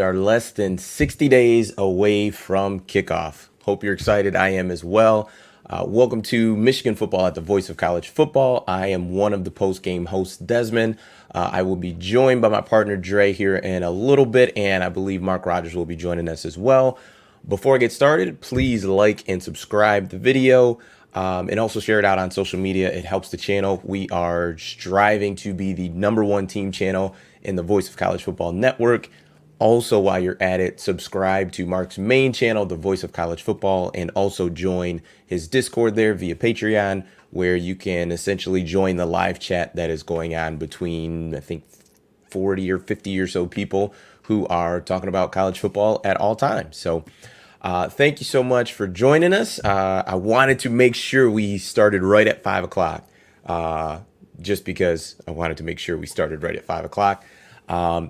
are less than 60 days away from kickoff. Hope you're excited. I am as well. Welcome to Michigan Football at the Voice of College Football. I am one of the post-game hosts, Desmond. I will be joined by my partner, Dre, here in a little bit, and I believe Mark Rogers will be joining us as well. Before I get started, please like and subscribe the video. And also share it out on social media. It helps the channel. We are striving to be the #1 team channel in the Voice of College Football Network. Also, while you're at it, subscribe to Mark's main channel, the Voice of College Football, and also join his Discord there via Patreon, where you can essentially join the live chat that is going on between, I think, 40 or 50 or so people who are talking about college football at all times. So thank you so much for joining us. I wanted to make sure we started right at 5 o'clock, just because I wanted to make sure we started right at 5 o'clock.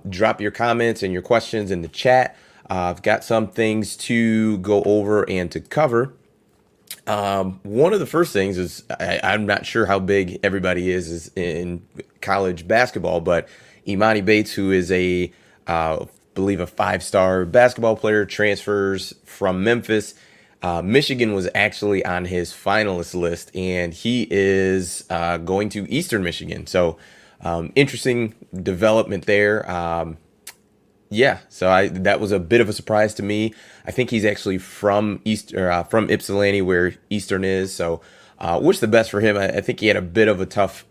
Drop your comments and your questions in the chat. I've got some things to go over and to cover. One of the first things is I'm not sure how big everybody is in college basketball, but Imani Bates, who is believe a 5-star basketball player, transfers from Memphis. Michigan was actually on his finalist list, and he is going to Eastern Michigan. So interesting development there. Yeah, so that was a bit of a surprise to me. I think he's actually from Ypsilanti, where Eastern is. So wish the best for him. I think he had a bit of a tough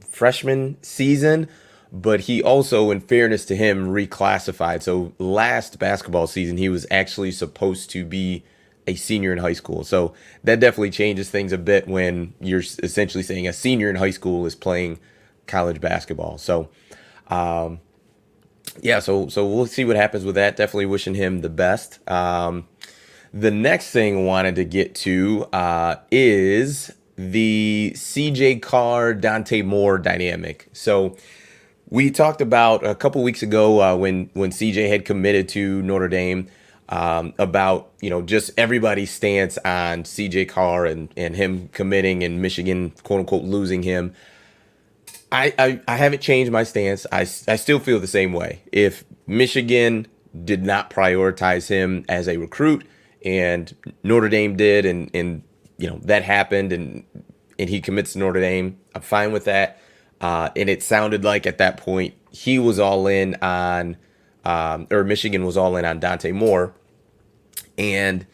freshman season, but he also, in fairness to him, reclassified. So last basketball season, he was actually supposed to be a senior in high school. So that definitely changes things a bit when you're essentially saying a senior in high school is playing college basketball. So, yeah, so we'll see what happens with that. Definitely wishing him the best. The next thing I wanted to get to is the CJ Carr, Dante Moore dynamic. So we talked about a couple weeks ago when CJ had committed to Notre Dame about, just everybody's stance on CJ Carr and him committing and Michigan, quote unquote, losing him. I haven't changed my stance. I still feel the same way. If Michigan did not prioritize him as a recruit and Notre Dame did, and that happened and he commits to Notre Dame, I'm fine with that. And it sounded like at that point he was all in on, or Michigan was all in on Dante Moore. And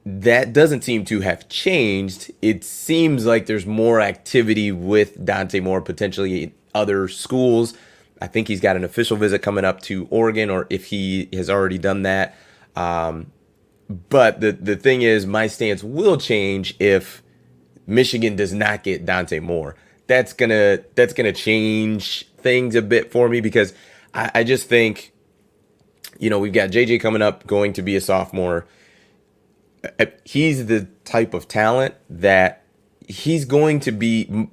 that doesn't seem to have changed. It seems like there's more activity with Dante Moore, potentially in other schools. I think he's got an official visit coming up to Oregon, or if he has already done that. But the thing is, my stance will change if Michigan does not get Dante Moore. That's gonna change things a bit for me, because I just think, we've got JJ coming up, going to be a sophomore. He's the type of talent that he's going to be,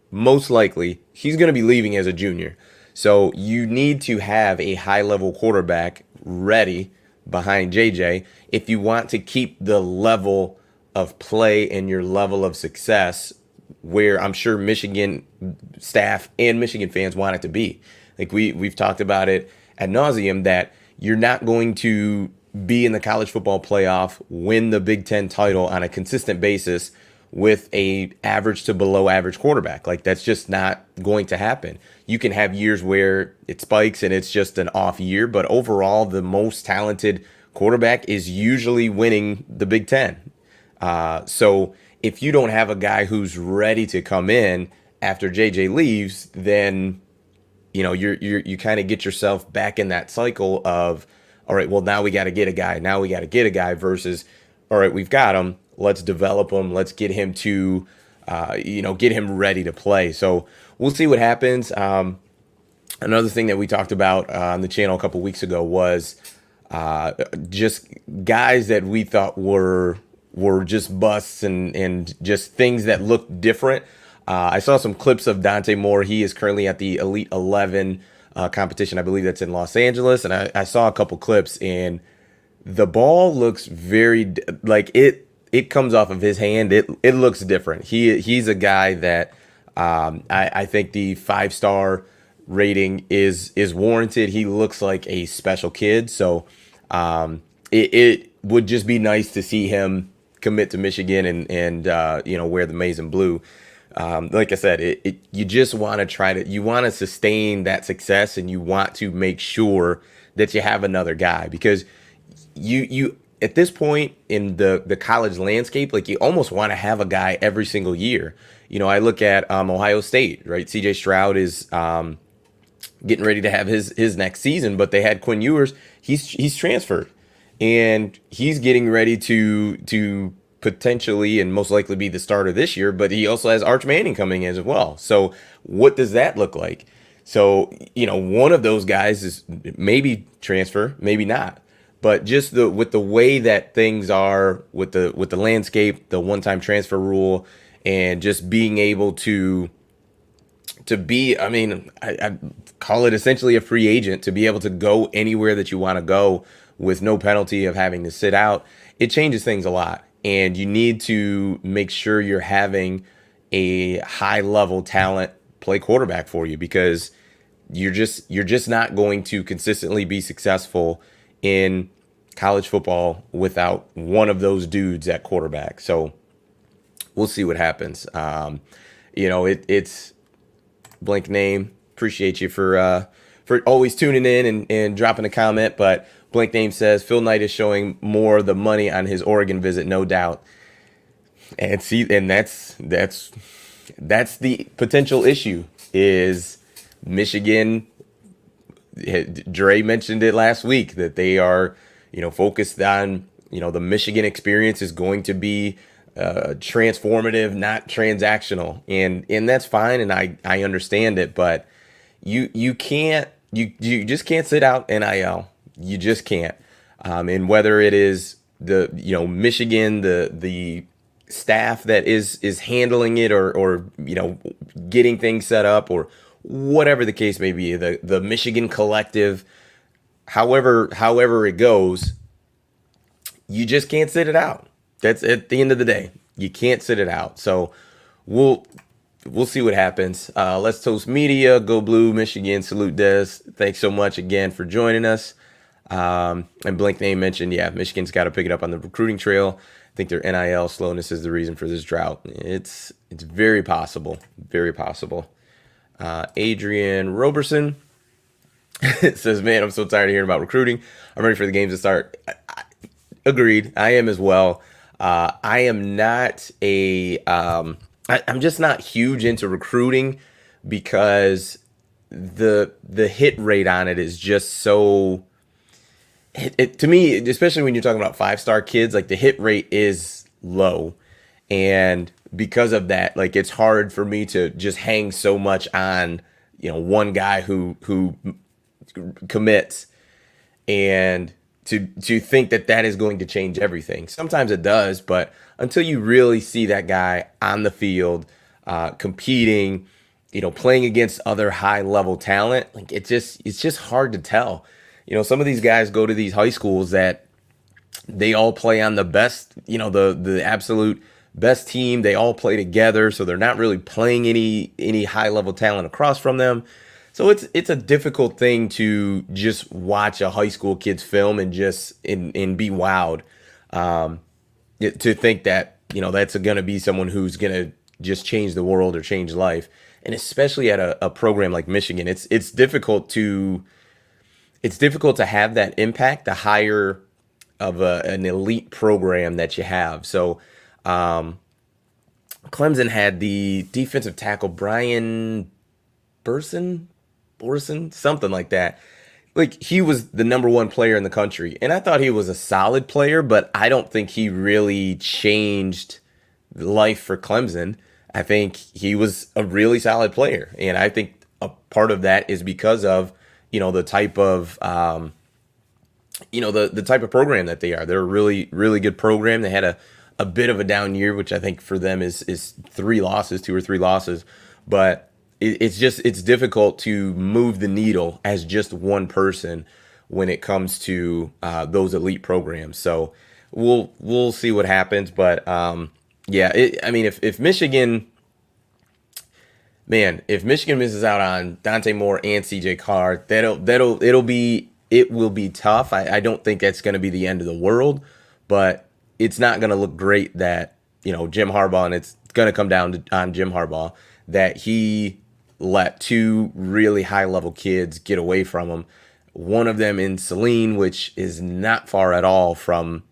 most likely, he's going to be leaving as a junior. So you need to have a high-level quarterback ready behind JJ if you want to keep the level of play and your level of success where I'm sure Michigan staff and Michigan fans want it to be. Like we've talked about it ad nauseum, that you're not going to be in the college football playoff, win the Big Ten title on a consistent basis with a average to below average quarterback. Like, that's just not going to happen. You can have years where it spikes and it's just an off year, but overall, the most talented quarterback is usually winning the Big Ten. So if you don't have a guy who's ready to come in after JJ leaves, then you kind of get yourself back in that cycle of, all right, well, now we got to get a guy. Now we got to get a guy versus, all right, we've got him. Let's develop him. Let's get him to, get him ready to play. So we'll see what happens. Another thing that we talked about on the channel a couple weeks ago was just guys that we thought were just busts and just things that looked different. I saw some clips of Dante Moore. He is currently at the Elite 11 competition. I believe that's in Los Angeles. And I saw a couple clips, and the ball looks very like it comes off of his hand. It looks different. He's a guy that I think the 5-star rating is warranted. He looks like a special kid. So it would just be nice to see him commit to Michigan and wear the maize and blue. Like I said, you just want to you want to sustain that success, and you want to make sure that you have another guy, because you at this point in the college landscape, like, you almost want to have a guy every single year. I look at Ohio State, right? CJ Stroud is getting ready to have his next season, but they had Quinn Ewers. He's transferred, and he's getting ready to potentially and most likely be the starter this year. But he also has Arch Manning coming in as well. So what does that look like? So one of those guys is maybe transfer, maybe not. But just with the way that things are with the landscape, the one-time transfer rule, and just being able to be, I call it essentially a free agent, to be able to go anywhere that you want to go with no penalty of having to sit out, it changes things a lot. And you need to make sure you're having a high level talent play quarterback for you, because you're just not going to consistently be successful in college football without one of those dudes at quarterback. So we'll see what happens. It's blank name. Appreciate you for always tuning in and dropping a comment. But blank name says Phil Knight is showing more of the money on his Oregon visit, no doubt. And that's the potential issue is Michigan. Dre mentioned it last week that they are, focused on, the Michigan experience is going to be transformative, not transactional, and that's fine, and I understand it, but you just can't sit out NIL. You just can't. And whether it is the Michigan, the staff that is handling it, or getting things set up, or whatever the case may be, the Michigan collective, however it goes, you just can't sit it out. That's at the end of the day. You can't sit it out. So we'll see what happens. Let's Toast Media, Go Blue, Michigan, salute Des. Thanks so much again for joining us. And Blank Name mentioned, Michigan's got to pick it up on the recruiting trail. I think their NIL slowness is the reason for this drought. It's very possible. Very possible. Adrian Roberson says, man, I'm so tired of hearing about recruiting. I'm ready for the games to start. Agreed. I am as well. I am not I'm just not huge into recruiting, because the hit rate on it is just so, to me, especially when you're talking about 5-star kids, like, the hit rate is low. And because of that, like, it's hard for me to just hang so much on, one guy who commits, and to think that is going to change everything. Sometimes it does, but until you really see that guy on the field, competing, playing against other high level talent, like, it's just hard to tell. Some of these guys go to these high schools that they all play on the best, the absolute best team. They all play together, so they're not really playing any high level talent across from them. So it's a difficult thing to just watch a high school kid's film and just and be wowed, to think that that's going to be someone who's going to just change the world or change life. And especially at a program like Michigan, it's difficult to have that impact the higher of an elite program that you have. So Clemson had the defensive tackle Brian Burson, something like that. Like, he was the number one player in the country, and I thought he was a solid player, but I don't think he really changed life for Clemson. I think he was a really solid player, and I think a part of that is because of the type of the type of program that they are. They're a really, really good program. They had a bit of a down year, which I think for them is 2 or 3 losses, but it's difficult to move the needle as just one person when it comes to those elite programs. So we'll see what happens. But if man, if Michigan misses out on Dante Moore and CJ Carr, it will be tough. I don't think that's going to be the end of the world, but it's not going to look great that, Jim Harbaugh, and it's going to come down on Jim Harbaugh, that he let two really high level kids get away from him. One of them in Saline, which is not far at all from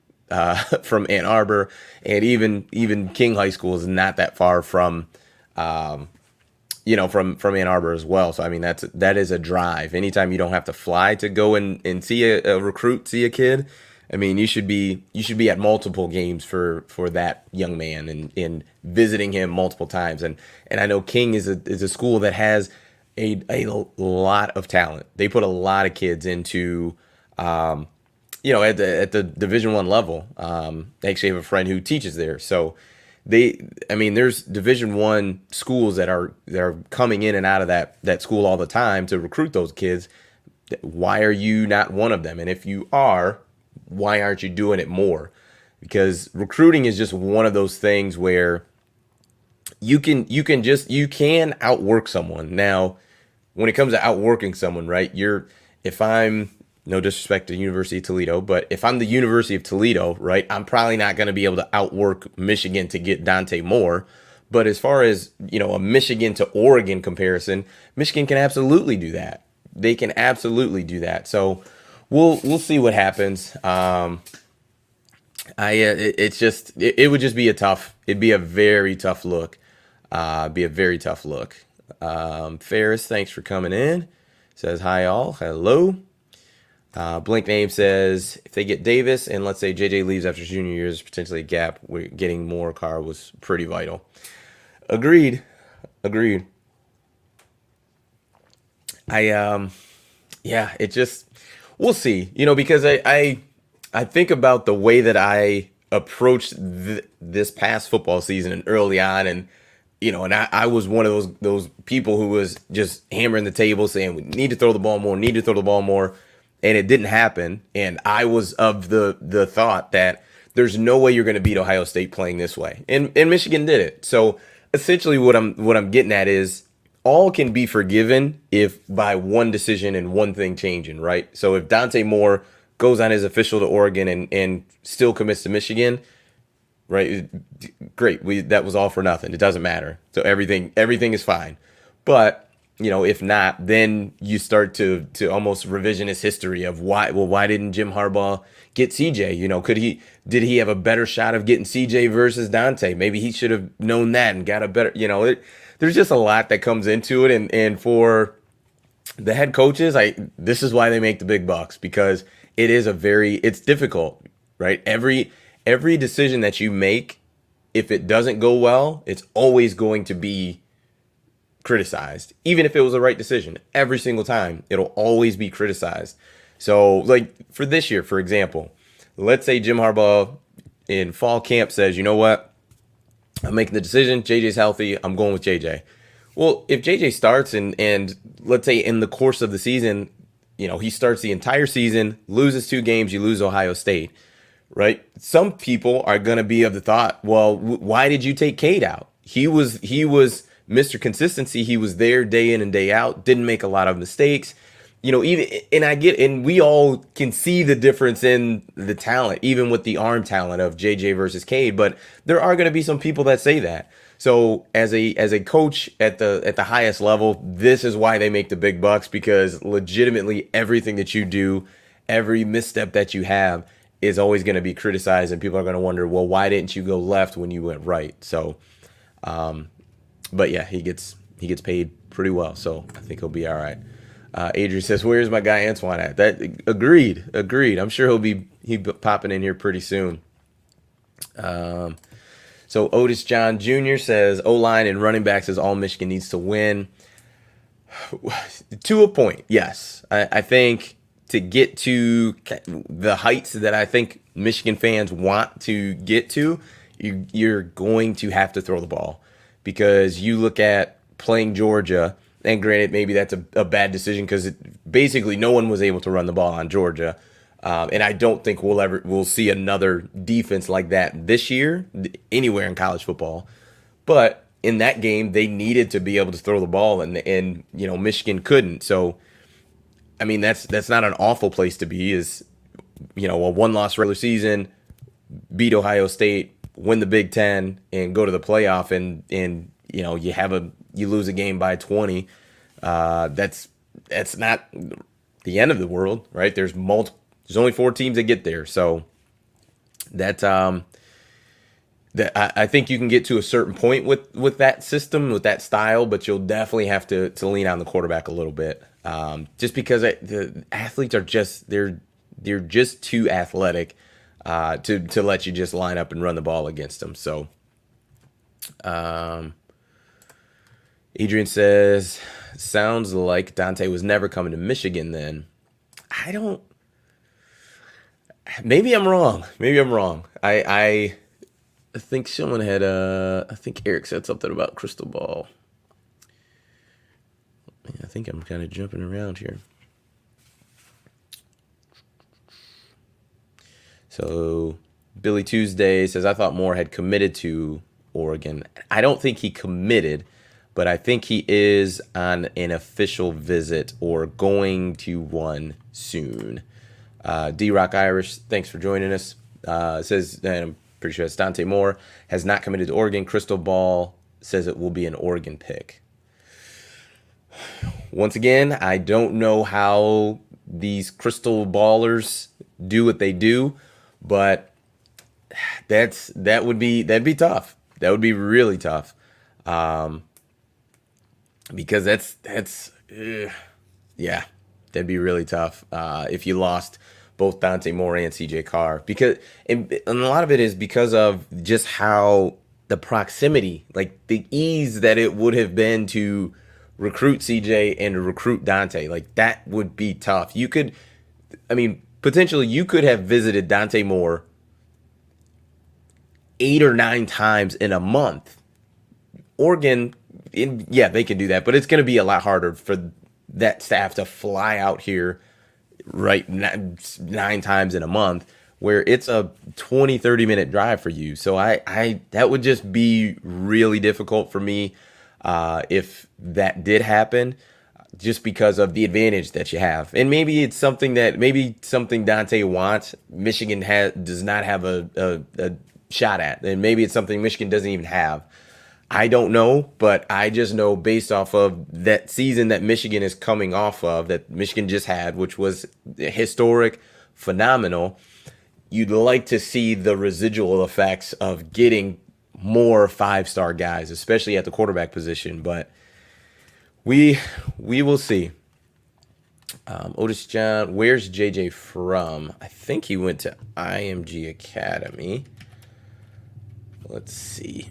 from Ann Arbor, and even King High School is not that far from from Ann Arbor as well. So I mean that is a drive. Anytime you don't have to fly to go and see a recruit, see a kid, I mean you should be at multiple games for that young man and visiting him multiple times. And I know King is a school that has a lot of talent. They put a lot of kids into at the Division I level. I actually have a friend who teaches there, so there's Division I schools that are coming in and out of that school all the time to recruit those kids. Why are you not one of them? And if you are, why aren't you doing it more? Because recruiting is just one of those things where you can outwork someone. Now, when it comes to outworking someone, right? If I'm, no disrespect to the University of Toledo, but if I'm the University of Toledo, right, I'm probably not going to be able to outwork Michigan to get Dante Moore. But as far as, a Michigan to Oregon comparison, Michigan can absolutely do that. They can absolutely do that. So we'll see what happens. It would just be it'd be a very tough look. Ferris, thanks for coming in. Says hi all. Hello. Blink Name says, if they get Davis and let's say JJ leaves after junior year, there's potentially a gap. Getting more Carr was pretty vital. Agreed. We'll see, because I think about the way that I approached this past football season and early on, and and I was one of those people who was just hammering the table saying we need to throw the ball more, and it didn't happen. And I was of the thought that there's no way you're going to beat Ohio State playing this way, and Michigan did it. So essentially, what I'm getting at is all can be forgiven if by one decision and one thing changing, right? So if Dante Moore goes on his official to Oregon and still commits to Michigan, right? Great. That was all for nothing. It doesn't matter. So everything is fine. But, if not, then you start to almost revisionist history of why didn't Jim Harbaugh get CJ? Did he have a better shot of getting CJ versus Dante? Maybe he should have known that and got a better, there's just a lot that comes into it. And for the head coaches, this is why they make the big bucks, because it's difficult, right? Every decision that you make, if it doesn't go well, it's always going to be criticized. Even if it was the right decision, every single time, it'll always be criticized. So, like for this year, for example, let's say Jim Harbaugh in fall camp says, you know what? I'm making the decision. JJ's healthy. I'm going with JJ. Well, if JJ starts and let's say in the course of the season, he starts the entire season, loses 2 games, you lose Ohio State, right? Some people are going to be of the thought, well, why did you take Cade out? He was Mr. Consistency. He was there day in and day out, didn't make a lot of mistakes. And we all can see the difference in the talent, even with the arm talent of JJ versus Cade, but there are going to be some people that say that. So as a coach at the highest level, this is why they make the big bucks, because legitimately everything that you do, every misstep that you have is always going to be criticized, and people are going to wonder, well, why didn't you go left when you went right? So, but yeah, he gets paid pretty well, so I think he'll be all right. Adrian says, where's my guy Antoine at? That agreed. I'm sure he'll be popping in here pretty soon. So Otis John Jr. says, O-line and running backs is all Michigan needs to win. To a point, yes. I think to get to the heights that I think Michigan fans want to get to, you're going to have to throw the ball, because you look at playing Georgia, and granted, maybe that's a bad decision because basically no one was able to run the ball on Georgia. And I don't think we'll see another defense like that this year anywhere in college football. But in that game, they needed to be able to throw the ball, and Michigan couldn't. So, I mean, that's not an awful place to be. Is a one-loss regular season, beat Ohio State, win the Big Ten, and go to the playoff, and you lose a game by 20. That's not the end of the world, right? There's only 4 teams that get there, so that I think you can get to a certain point with that system, with that style, but you'll definitely have to lean on the quarterback a little bit, just because the athletes are they're just too athletic to let you just line up and run the ball against them. So, Adrian says, sounds like Dante was never coming to Michigan then. Maybe I'm wrong. I think someone had I think Eric said something about crystal ball. I think I'm kind of jumping around here. So Billy Tuesday says, I thought Moore had committed to Oregon. I don't think he committed, but I think he is on an official visit or going to one soon. D-Rock Irish, thanks for joining us. Says, and I'm pretty sure it's Dante Moore, has not committed to Oregon. Crystal Ball says it will be an Oregon pick. Once again, I don't know how these crystal ballers do what they do, but that'd be tough. That would be really tough. Because yeah, that'd be really tough if you lost both Dante Moore and CJ Carr, because and a lot of it is because of just how the proximity, like the ease that it would have been to recruit CJ and to recruit Dante. Like that would be tough. Potentially you could have visited Dante Moore 8 or 9 times in a month. Oregon, they can do that, but it's going to be a lot harder for that staff to fly out here, right, 9 times in a month, where it's a 20-30 minute drive for you. So I that would just be really difficult for me if that did happen, just because of the advantage that you have. And maybe it's something Dante wants, Michigan does not have a shot at, and maybe it's something Michigan doesn't even have. I don't know, but I just know based off of that season that Michigan is coming off of, that Michigan just had, which was historic, phenomenal, you'd like to see the residual effects of getting more 5-star guys, especially at the quarterback position. But we will see. Otis John, where's JJ from? I think he went to IMG Academy. Let's see.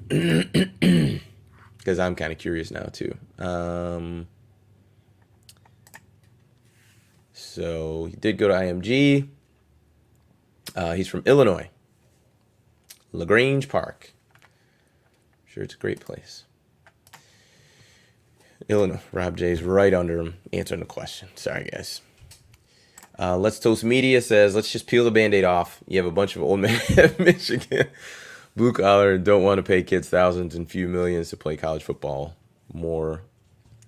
Because I'm kind of curious now, too. So he did go to IMG. He's from Illinois. LaGrange Park. Sure, it's a great place. Illinois. Rob J's right under him answering the question. Sorry, guys. Let's Toast Media says, let's just peel the Band-Aid off. You have a bunch of old men at Michigan. Blue collar, don't want to pay kids thousands and few millions to play college football. More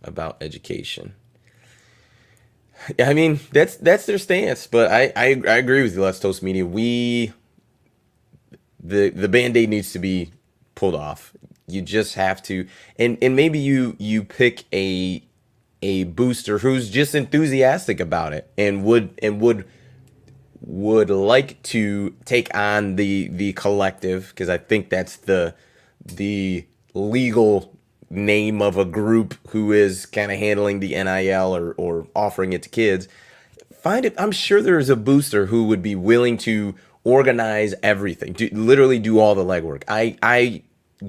about education. I mean, that's their stance, but I agree with you, Let's Toast Media. The Band-Aid needs to be pulled off. You just have to, and maybe you pick a booster who's just enthusiastic about it and would like to take on the collective, because I think that's the legal name of a group who is kind of handling the NIL or offering it to kids. Find it. I'm sure there's a booster who would be willing to organize everything, literally do all the legwork. I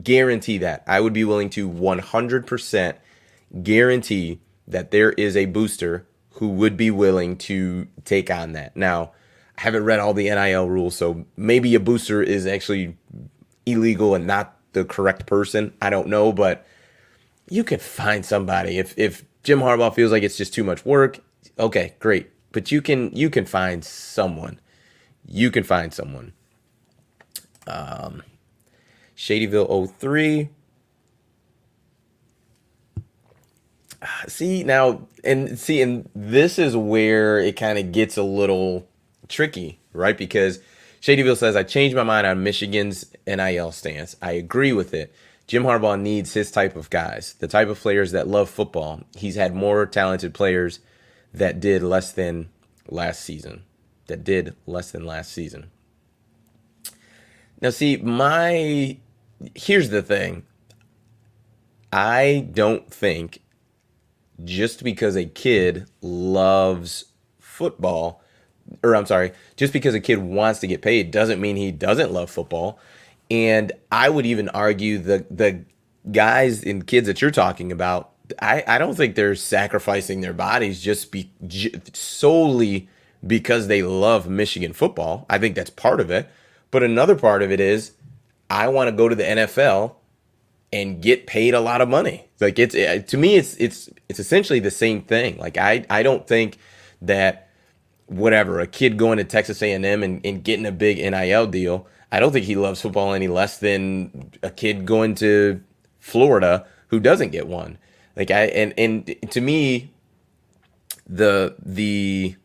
guarantee that. I would be willing to 100% guarantee that there is a booster who would be willing to take on that. Now, I haven't read all the NIL rules, so maybe a booster is actually illegal and not the correct person. I don't know, but you could find somebody. If Jim Harbaugh feels like it's just too much work, okay, great. But you can find someone. You can find someone. Shadyville 03. See now, and this is where it kind of gets a little tricky, right? Because Shadyville says I changed my mind on Michigan's NIL stance. I agree with it. Jim Harbaugh needs his type of guys, the type of players that love football. He's had more talented players that did less than last season. That did less than last season. Now, see, here's the thing. I don't think just because a kid loves football, or I'm sorry, just because a kid wants to get paid doesn't mean he doesn't love football. And I would even argue the guys and kids that you're talking about, I don't think they're sacrificing their bodies solely because they love Michigan football. I think that's part of it. But another part of it is I want to go to the NFL and get paid a lot of money. Like it's to me, it's essentially the same thing. Like I don't think that whatever a kid going to Texas A&M and getting a big NIL deal, I don't think he loves football any less than a kid going to Florida who doesn't get one. Like and to me, the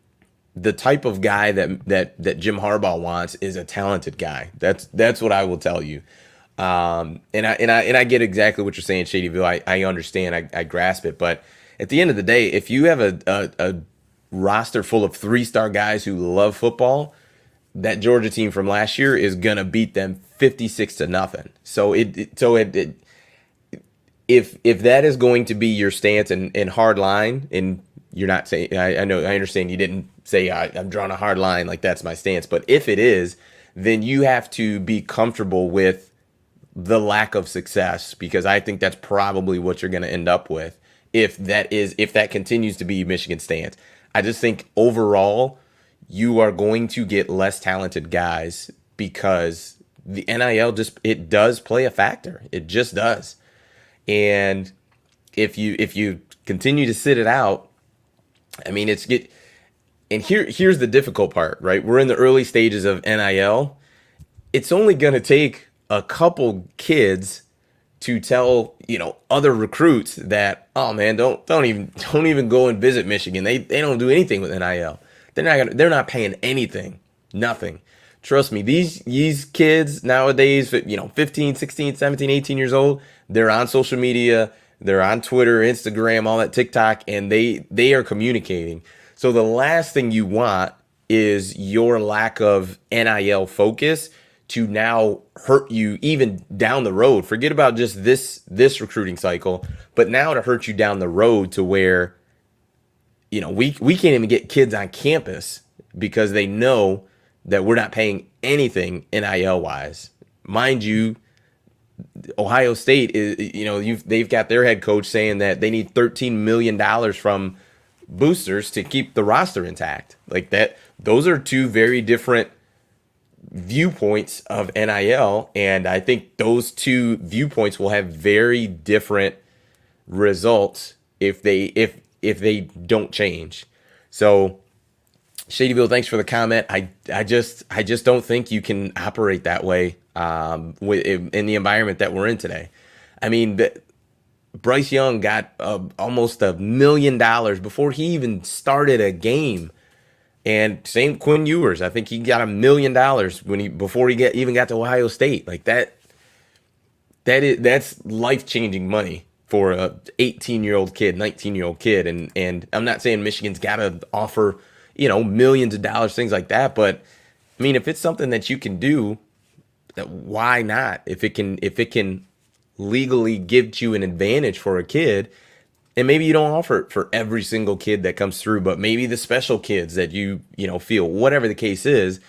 type of guy that Jim Harbaugh wants is a talented guy. That's what I will tell you. And I get exactly what you're saying, Shadyville. I understand. I grasp it. But at the end of the day, if you have a roster full of 3-star guys who love football, that Georgia team from last year is gonna beat them 56-0. So if that is going to be your stance and hard line, and you're not saying, I know, I understand you didn't say I'm drawing a hard line, like that's my stance. But if it is, then you have to be comfortable with the lack of success, because I think that's probably what you're going to end up with if that continues to be Michigan's stance. I just think overall you are going to get less talented guys because the NIL it does play a factor. It just does. And if you continue to sit it out, I mean, and here's the difficult part, right? We're in the early stages of NIL. It's only going to take a couple kids to tell, other recruits that, oh man, don't even go and visit Michigan. They don't do anything with NIL. They're not paying anything. Nothing. Trust me, these kids nowadays, 15, 16, 17, 18 years old, they're on social media, they're on Twitter, Instagram, all that, TikTok, and they are communicating. So the last thing you want is your lack of NIL focus to now hurt you even down the road. Forget about just this recruiting cycle, but now to hurt you down the road to where, we can't even get kids on campus because they know that we're not paying anything NIL wise. Mind you, Ohio State is, they've got their head coach saying that they need $13 million from boosters to keep the roster intact. Like that, those are two very different viewpoints of NIL, and I think those two viewpoints will have very different results if they don't change. So Shadyville, thanks for the comment. I just don't think you can operate that way in the environment that we're in today. I mean, Bryce Young got almost $1 million before he even started a game, and same Quinn Ewers. I think he got $1 million before he even got to Ohio State. Like that's life-changing money for a 18-year-old kid, 19-year-old kid, and I'm not saying Michigan's got to offer millions of dollars, things like that. But I mean, if it's something that you can do, that why not? If it can legally give you an advantage for a kid, and maybe you don't offer it for every single kid that comes through, but maybe the special kids that you feel, whatever the case is.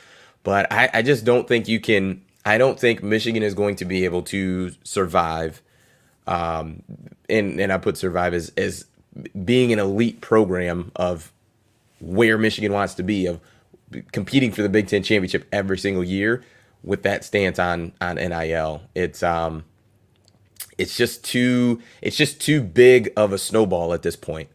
But I just don't think you can. I don't think Michigan is going to be able to survive. And I put survive as being an elite program of where Michigan wants to be, of competing for the Big Ten championship every single year with that stance on NIL. It's just too big of a snowball at this point.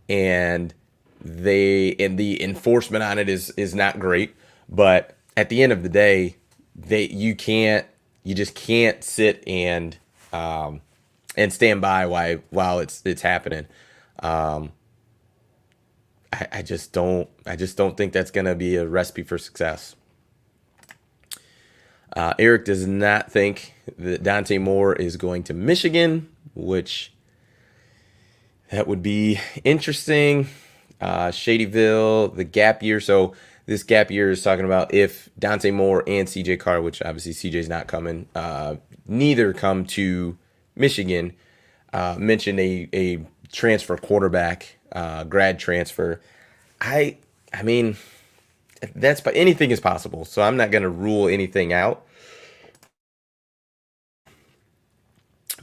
And the enforcement on it is not great. But at the end of the day, you just can't sit and stand by while it's happening. I just don't think that's going to be a recipe for success. Eric does not think that Dante Moore is going to Michigan, which that would be interesting. Shadyville, the gap year. So this gap year is talking about if Dante Moore and CJ Carr, which obviously CJ's not coming, neither come to Michigan, mentioned a transfer quarterback, grad transfer. I mean, but anything is possible. So I'm not going to rule anything out.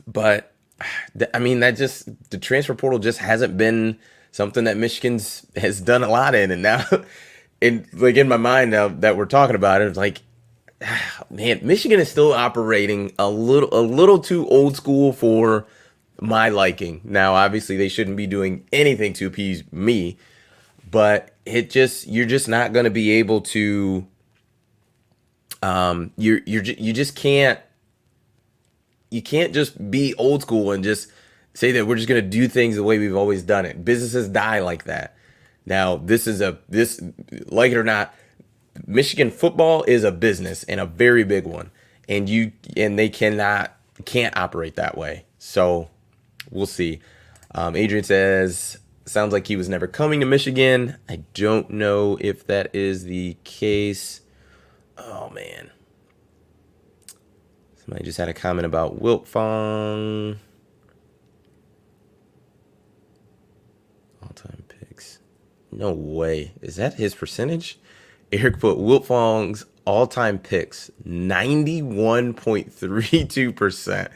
But I mean, the transfer portal just hasn't been something that Michigan's has done a lot in, and now, in my mind now that we're talking about it, it's like, man, Michigan is still operating a little too old school for my liking. Now, obviously, they shouldn't be doing anything to appease me, but you're just not going to be able to. You just can't. You can't just be old school and just say that we're just going to do things the way we've always done it. Businesses die like that. Now, this like it or not, Michigan football is a business and a very big one, and they can't operate that way. So we'll see. Adrian says, sounds like he was never coming to Michigan. I don't know if that is the case. Oh man. Somebody just had a comment about Wiltfong. All-time picks. No way. Is that his percentage? Eric put Wiltfong's all-time picks, 91.32%.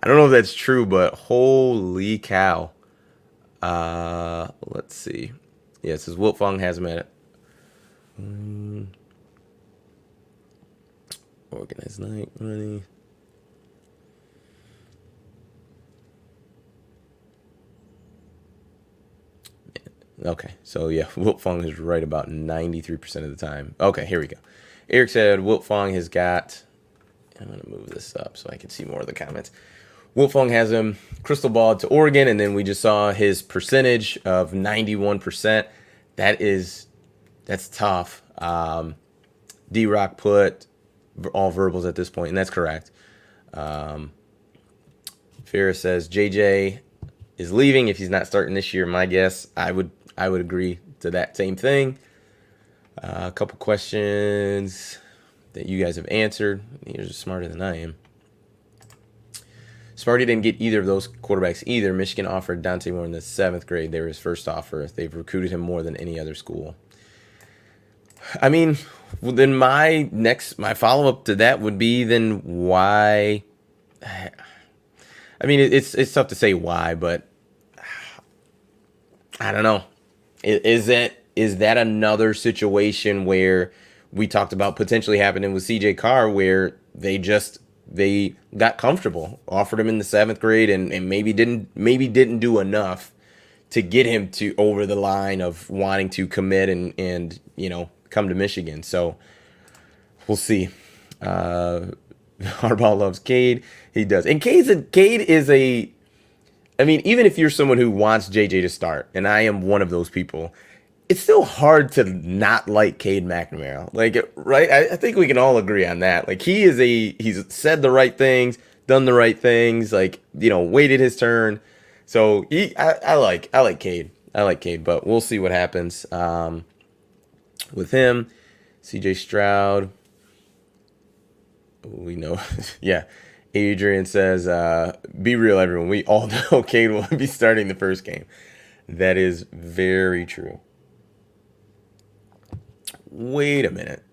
I don't know if that's true, but holy cow. Let's see. Yeah, it says Wiltfong has him at organized night money. Okay, so yeah, Wiltfong is right about 93% of the time. Okay, here we go. Eric said Wiltfong has got. I'm going to move this up so I can see more of the comments. Wiltfong has him crystal ball to Oregon, and then we just saw his percentage of 91%. That's tough. D-Rock put all verbals at this point, and that's correct. Ferris says JJ is leaving if he's not starting this year. My guess, I would agree to that same thing. A couple questions that you guys have answered. You're just smarter than I am. Sparty didn't get either of those quarterbacks either. Michigan offered Dante Moore in the 7th grade. They were his first offer. They've recruited him more than any other school. I mean, well, then my follow-up to that would be then why. I mean, it's tough to say why, but I don't know. Is that another situation where we talked about potentially happening with CJ Carr, where they got comfortable, offered him in the 7th grade, and maybe didn't do enough to get him to over the line of wanting to commit and come to Michigan. So we'll see. Harbaugh loves Cade. He does. And Cade is a. I mean, even if you're someone who wants JJ to start, and I am one of those people, it's still hard to not like Cade McNamara. Like, right? I think we can all agree on that. Like, he's said the right things, done the right things, like, waited his turn. So I like Cade. I like Cade, but we'll see what happens with him. CJ Stroud. We know. Yeah. Adrian says, be real, everyone. We all know Cade will be starting the first game. That is very true. Wait a minute.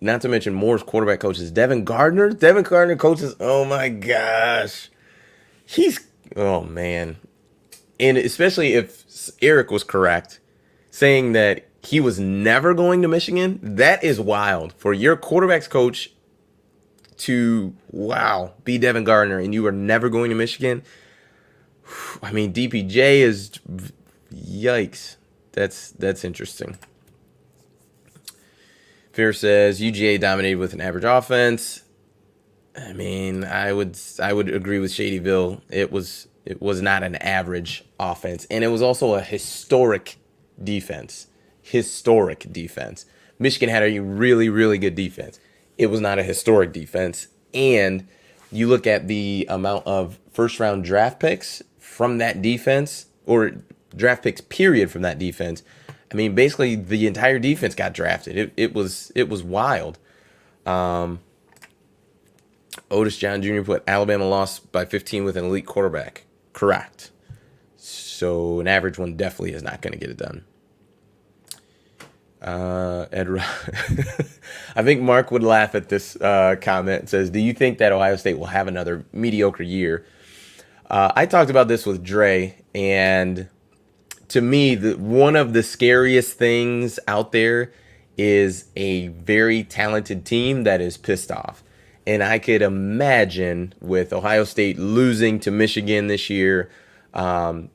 Not to mention Moore's quarterback coach is Devin Gardner. Devin Gardner coaches. Oh, my gosh. Oh, man. And especially if Eric was correct, saying that he was never going to Michigan, that is wild. For your quarterback's coach to be Devin Gardner and you are never going to Michigan. I mean, DPJ is yikes. That's interesting. Fair says UGA dominated with an average offense. I mean, I would agree with Shadyville. It was not an average offense, and it was also a historic defense. Historic defense. Michigan had a really really good defense. It was not a historic defense, and you look at the amount of first round draft picks from that defense, or draft picks period from that defense. I mean, basically the entire defense got drafted. It was wild. Otis John Jr. put Alabama lost by 15 with an elite quarterback. Correct. So an average one definitely is not going to get it done. I think Mark would laugh at this comment. It says, "Do you think that Ohio State will have another mediocre year?" I talked about this with Dre, and to me, one of the scariest things out there is a very talented team that is pissed off. And I could imagine with Ohio State losing to Michigan this year.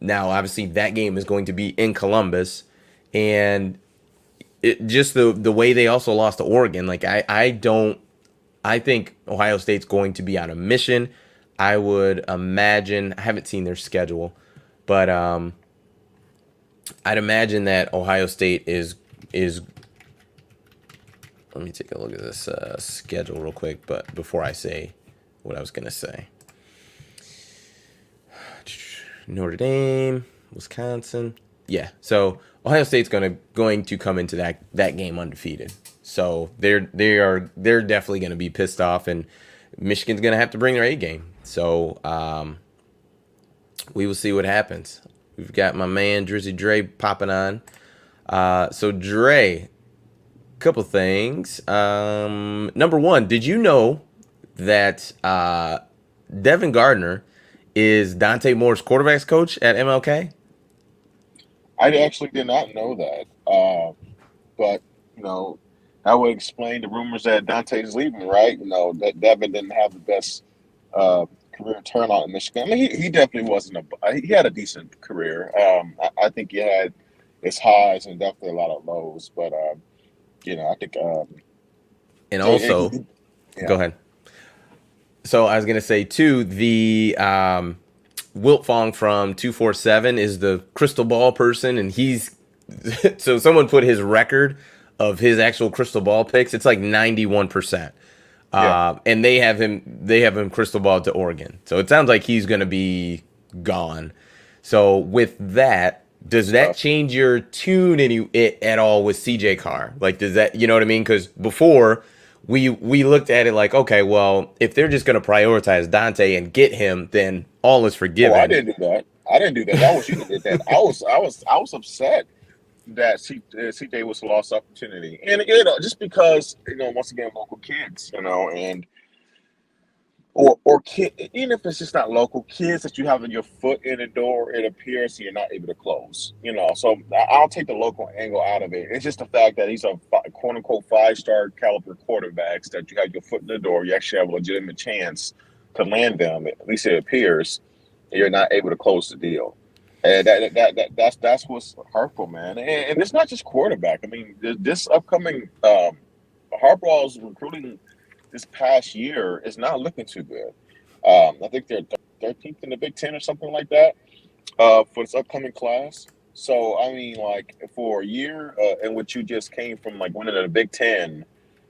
Now, obviously, that game is going to be in Columbus, and just the way they also lost to Oregon. Like I don't. I think Ohio State's going to be on a mission. I would imagine. I haven't seen their schedule, but I'd imagine that Ohio State is. Let me take a look at this schedule real quick, but before I say what I was gonna say, Notre Dame, Wisconsin, yeah. So Ohio State's going to come into that game undefeated. So they're definitely gonna be pissed off, and Michigan's gonna have to bring their A game. So we will see what happens. We've got my man Drizzy Dre popping on. So Dre, couple things. Number one, did you know that Devin Gardner is Dante Moore's quarterbacks coach at MLK? I actually did not know that. But you know, that would explain the rumors that Dante's leaving, right? You know, that Devin didn't have the best uh, career turnout in Michigan. I mean, he definitely wasn't he had a decent career. I think he had his highs and definitely a lot of lows. But I think And so. also, go Yeah, ahead. So I was gonna say too, the Wilt Fong from 247 is the crystal ball person, and he's so someone put his record of his actual crystal ball picks. It's like 91%. yeah, And they have him crystal ball to Oregon. So it sounds like he's going to be gone. So with that, does it's that tough. change your tune at all with CJ Carr? Like, does that, you know what I mean? Because before we looked at it like, okay, well, if they're just going to prioritize Dante and get him, then all is Oh, I forgiven. didn't do that. I didn't do that. That was you that did that. I was upset that CJ was a lost opportunity, and just because once again local kids, and or kid, even if it's just not local kids that you have your foot in the door, it appears you're not able to close. So I'll take the local angle out of it. It's just the fact that these are quote unquote 5-star caliber quarterbacks that you have your foot in the door. You actually have a legitimate chance to land them. At least it appears you're not able to close the deal. And that's what's hurtful, man. And it's not just quarterback. I mean, this upcoming Harbaugh's recruiting this past year is not looking too good. I think they're 13th in the Big Ten or something like that for this upcoming class. So I mean, like for a year in which you just came from like winning the Big Ten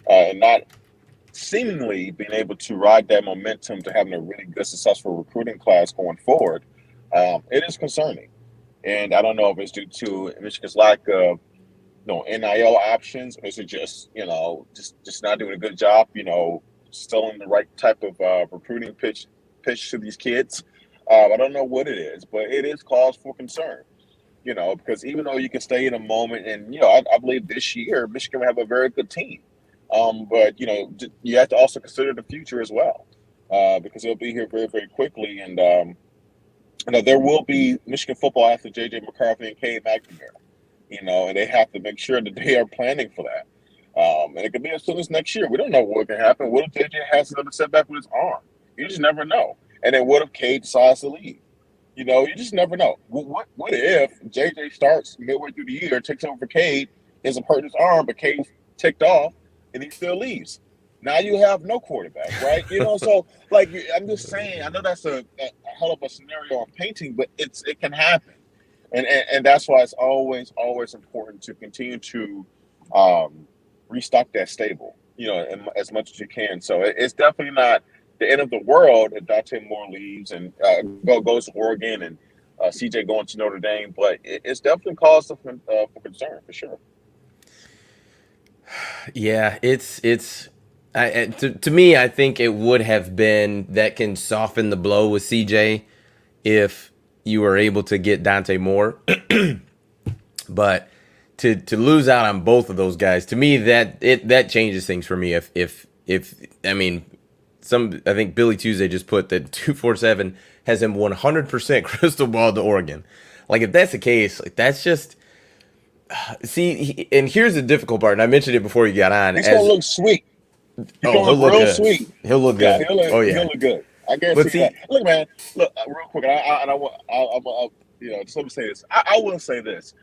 and not seemingly being able to ride that momentum to having a really good, successful recruiting class going forward, it is concerning. And I don't know if it's due to Michigan's lack of NIL options, or is it just not doing a good job, still in the right type of recruiting pitch to these kids. I don't know what it is, but it is cause for concern. Because even though you can stay in a moment, and I believe this year Michigan will have a very good team, but you have to also consider the future as well, because it'll be here very very quickly, and there will be Michigan football after JJ McCarthy and Cade McNamara. And they have to make sure that they are planning for that. And it could be as soon as next year. We don't know what can happen. What if JJ has another setback with his arm? You just never know. And then what if Cade decides to leave? You just never know. What if JJ starts midway through the year, takes over for Cade, ends up hurting his arm, but Cade's ticked off, and he still leaves? Now you have no quarterback, right? So like I'm just saying, I know that's a hell of a scenario I'm painting, but it can happen, and that's why it's always important to continue to um, restock that stable, as much as you can. So it's definitely not the end of the world if Dante Moore leaves and goes to Oregon and CJ going to Notre Dame, but it's definitely cause for concern for sure. Yeah, to me, I think it would have been that can soften the blow with CJ if you were able to get Dante Moore. But to lose out on both of those guys, to me that changes things for me. If I mean, I think Billy Tuesday just put that 247 has him 100% crystal ball to Oregon. Like if that's the case, like that's just and here's the difficult part. And I mentioned it before you got on. He's gonna As look sweet. He's oh, gonna he'll look look real good. sweet. He'll look Yeah, good. he'll Oh he'll yeah. look good. I But guarantee you that. see, Look, man. Look, real quick. And I want. Just let me say this. I will say this.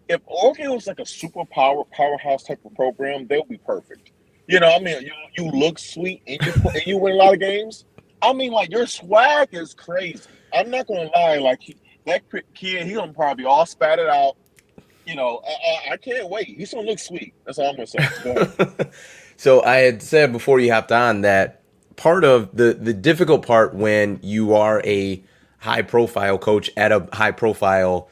If Oregon was like a powerhouse type of program, they'll be perfect. I mean, you look sweet and you win a lot of games. I mean, like your swag is crazy. I'm not gonna lie. Like that kid, he gonna probably all spat it out. I can't wait. He's gonna look sweet. That's all I'm gonna say. Go ahead. so I had said before you hopped on that part of the difficult part when you are a high profile coach at a high profile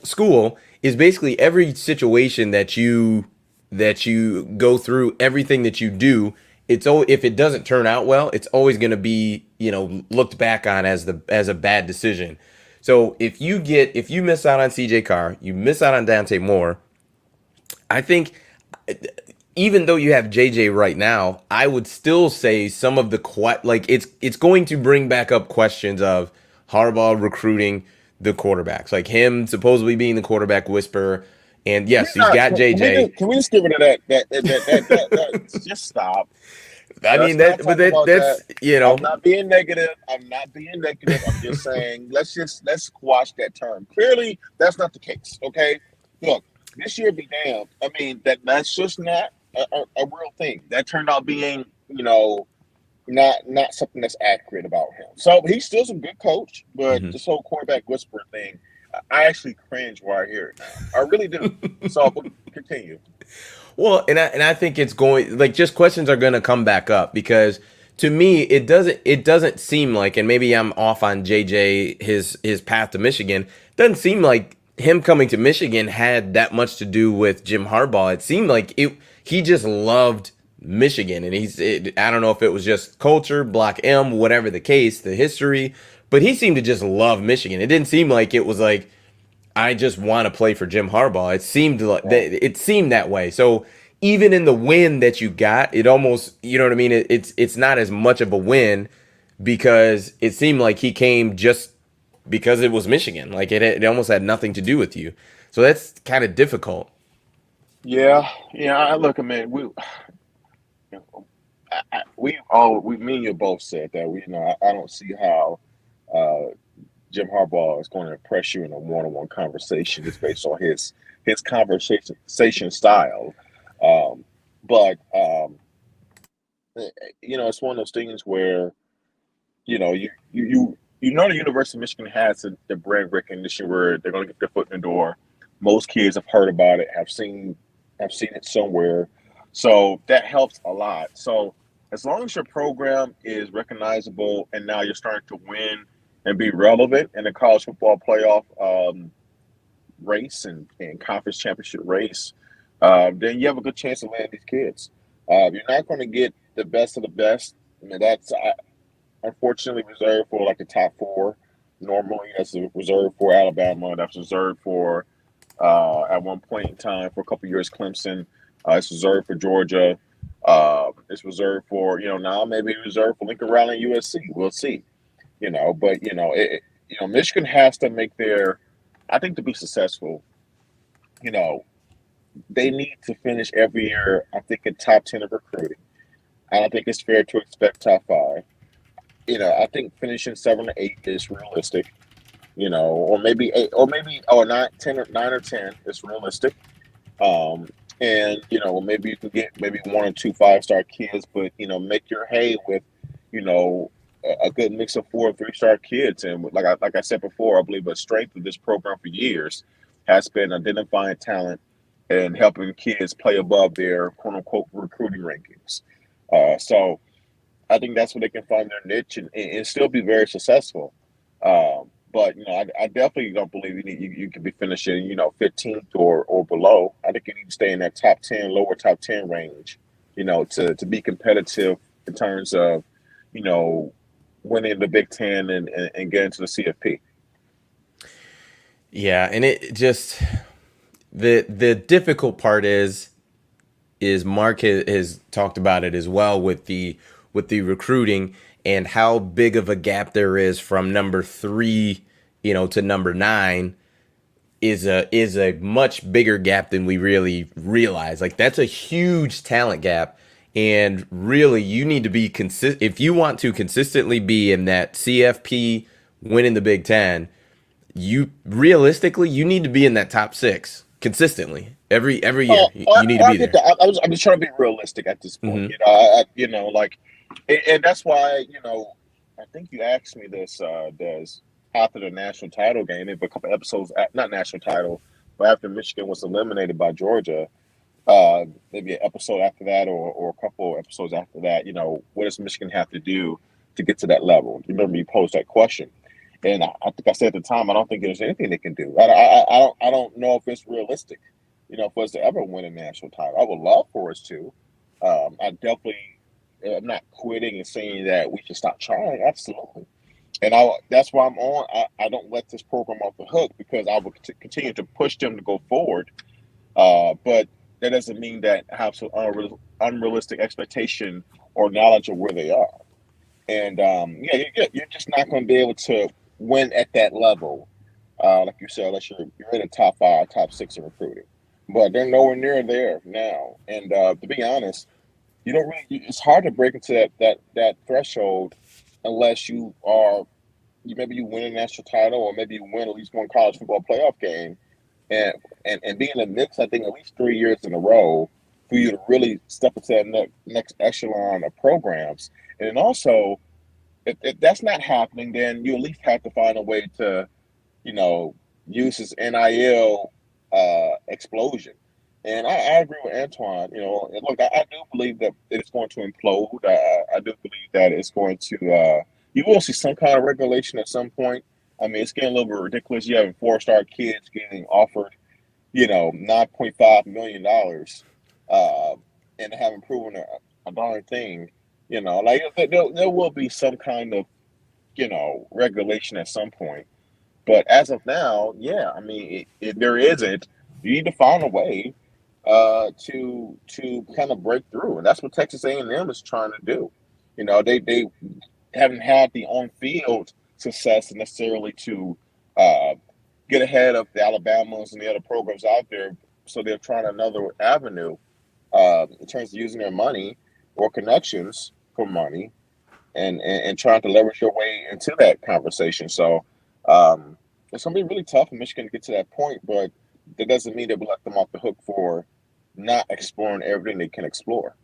school is basically every situation that you go through, everything that you do. If it doesn't turn out well, it's always going to be looked back on as a bad decision. So if you miss out on CJ Carr, you miss out on Dante Moore. I think even though you have JJ right now, I would still say some of the it's going to bring back up questions of Harbaugh recruiting the quarterbacks, like him supposedly being the quarterback whisperer. And Can we yes, he's not? got Can we JJ. just get rid of that? Just stop. I mean Let's not that, but talk about that. that's I'm not being negative. I'm not being negative. I'm just saying let's squash that term. Clearly, that's not the case. Okay, look, this year be damned. I mean that's just not a real thing. That turned out being not something that's accurate about him. So he's still some good coach, but Mhm. this whole quarterback whisperer thing, I actually cringe when I hear it now. I really do. So but continue. Well, and I think it's going like just questions are going to come back up because to me it doesn't seem like, and maybe I'm off on JJ his path to Michigan. Doesn't seem like him coming to Michigan had that much to do with Jim Harbaugh. It seemed like he just loved Michigan, and I don't know if it was just culture, Block M, whatever the case, the history, but he seemed to just love Michigan. It didn't seem like it was like I just want to play for Jim Harbaugh. It seemed that way. So even in the win that you got, it almost, you know what I mean. It's not as much of a win because it seemed like he came just because it was Michigan. Like it almost had nothing to do with you. So that's kind of difficult. Yeah, yeah. I look, I mean, me and you both said that. I don't see how uh, Jim Harbaugh is going to impress you in a one-on-one conversation just based on his conversation style. Um, but it's one of those things where the University of Michigan has the brand recognition where they're going to get their foot in the door. Most kids have heard about it, have seen it somewhere, so that helps a lot. So as long as your program is recognizable and now you're starting to win and be relevant in the college football playoff race and conference championship race, then you have a good chance to land these kids. You're not going to get the best of the best. I mean, that's unfortunately reserved for like the top four. Normally, that's reserved for Alabama. That's reserved for at one point in time for a couple years Clemson. It's reserved for Georgia. It's reserved for now maybe reserved for Lincoln Riley and USC. We'll see. But Michigan has to make their. I think to be successful, you know, they need to finish every year. I think in top 10 of recruiting. I don't think it's fair to expect top five. I think finishing 7 or 8 is realistic. Or maybe 8, or maybe 9, 10 or 9 or 10 is realistic. and maybe you can get maybe one or two five-star kids, but make your hay with a good mix of 4 or 3-star kids. And like I said before, I believe a strength of this program for years has been identifying talent and helping kids play above their quote unquote recruiting rankings. So I think that's where they can find their niche and still be very successful. But I definitely don't believe you can be finishing 15th or below. I think you need to stay in that top 10, lower top 10 range, to be competitive in terms of you know winning the Big Ten and getting to the CFP. Yeah, and it just the difficult part is Mark has talked about it as well with the recruiting and how big of a gap there is from number 3, to number 9 is a much bigger gap than we really realize. Like that's a huge talent gap, and really you need to be consistent if you want to consistently be in that CFP winning the Big Ten. You realistically you need to be in that top 6 consistently every year. You need to I be get there. that. I'm just trying to be realistic at this point. Hmm. Like, and that's why I think you asked me this, Des, after the national title game, maybe a couple episodes, not national title, but after Michigan was eliminated by Georgia, maybe an episode after that or a couple episodes after that. What does Michigan have to do to get to that level? You remember you posed that question, and I think I said at the time I don't think there's anything they can do. I don't know if it's realistic, for us to ever win a national title. I would love for us to. I definitely am not quitting and saying that we should stop trying. Absolutely. And that's why I'm on. I don't let this program off the hook because I will continue to push them to go forward. But that doesn't mean that I have some unrealistic expectation or knowledge of where they are. And yeah, you're just not going to be able to win at that level, like you said, unless you're in the top 5, top 6 in recruiting. But they're nowhere near there now. And to be honest, you don't really. It's hard to break into that threshold unless maybe you win a national title or maybe you win at least one college football playoff game and be in the mix. I think at least 3 years in a row for you to really step into that next echelon of programs. And then also, if that's not happening, then you at least have to find a way to, you know, use his NIL explosion. And I agree with Antoine. And look, I do believe that it's going to implode. I do believe that it's going to. You will see some kind of regulation at some point. I mean, it's getting a little bit ridiculous. You have 4-star kids getting offered, $9.5 million, uh, and haven't proven a darn thing. Like there will be some kind of regulation at some point. But as of now, yeah, I mean, there isn't. You need to find a way to kind of break through, and that's what Texas A&M is trying to do. They haven't had the on field success necessarily to uh, get ahead of the Alabamas and the other programs out there, so they're trying another avenue in terms of using their money or connections for money and trying to leverage your way into that conversation. So it's going to be really tough for Michigan to get to that point, but that doesn't mean that we let them off the hook for not exploring everything they can explore.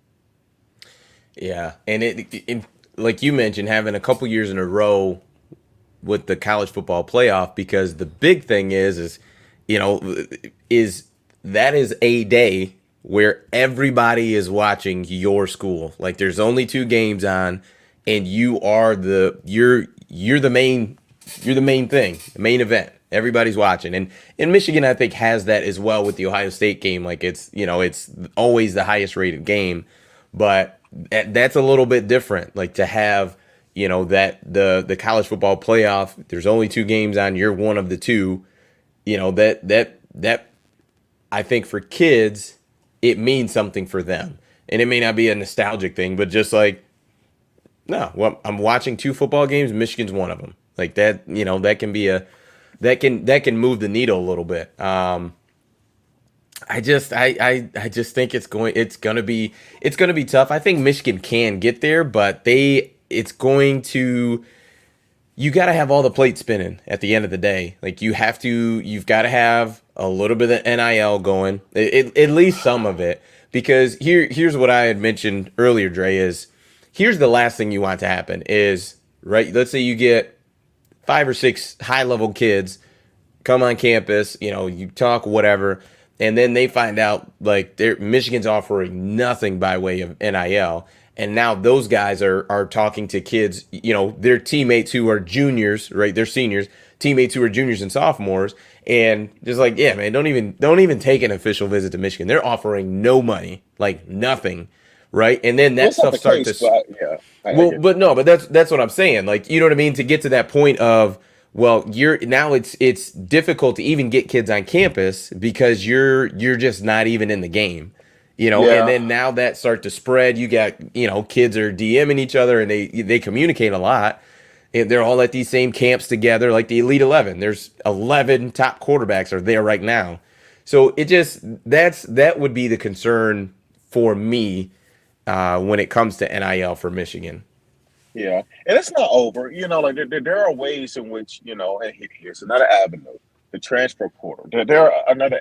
Yeah, and like you mentioned, having a couple years in a row with the college football playoff, because the big thing you know, is that is a day where everybody is watching your school. Like there's only 2 games on, and you're the main thing, the main event. Everybody's watching, and Michigan I think has that as well with the Ohio State game. Like it's always the highest rated game, but that's a little bit different. Like to have that the college football playoff, there's only 2 games on, you're one of the 2. That I think for kids it means something for them, and it may not be a nostalgic thing, but just like no, well, I'm watching 2 football games. Michigan's one of them. Like that, that can be that can move the needle a little bit. I just think it's gonna be tough. I think Michigan can get there, but it's going to you got to have all the plates spinning at the end of the day. Like you've got to have a little bit of NIL going, at least some of it. Because here's what I had mentioned earlier, Dre, is here's the last thing you want to happen is, right, let's say you get 5 or 6 high level kids come on campus, you talk whatever, and then they find out like Michigan's offering nothing by way of NIL, and now those guys are talking to kids, their teammates who are juniors, right? They're seniors, teammates who are juniors and sophomores, and just like, yeah, man, don't even take an official visit to Michigan. They're offering no money, like nothing, right? And then Well, that it's not stuff the start case, to but yeah, I well, get but no, but that's what I'm saying. Like, you know what I mean? To get to that point of, well, you're now it's difficult to even get kids on campus because you're just not even in the game. And yeah. then now that start to spread, you got, kids are DMing each other and they communicate a lot. And they're all at these same camps together, like the Elite 11. There's 11 top quarterbacks are there right now. So that would be the concern for me when it comes to NIL for Michigan. Yeah, and it's not over. Like there are ways in which and here's another avenue: the transfer portal. There are other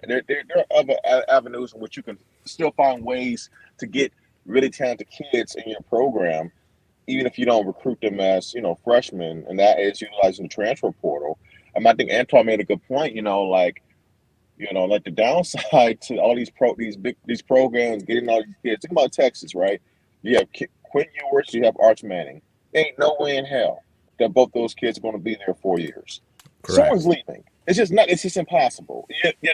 avenues in which you can still find ways to get really talented kids in your program, even if you don't recruit them as freshmen, and that is utilizing the transfer portal. I think Antoine made a good point. Like the downside to all these programs getting all these kids. Think about Texas, right? You have Quinn Ewers, you have Arch Manning. Ain't no way in hell that both those kids are going to be there 4 years. Correct. Someone's leaving. It's just not. It's just impossible.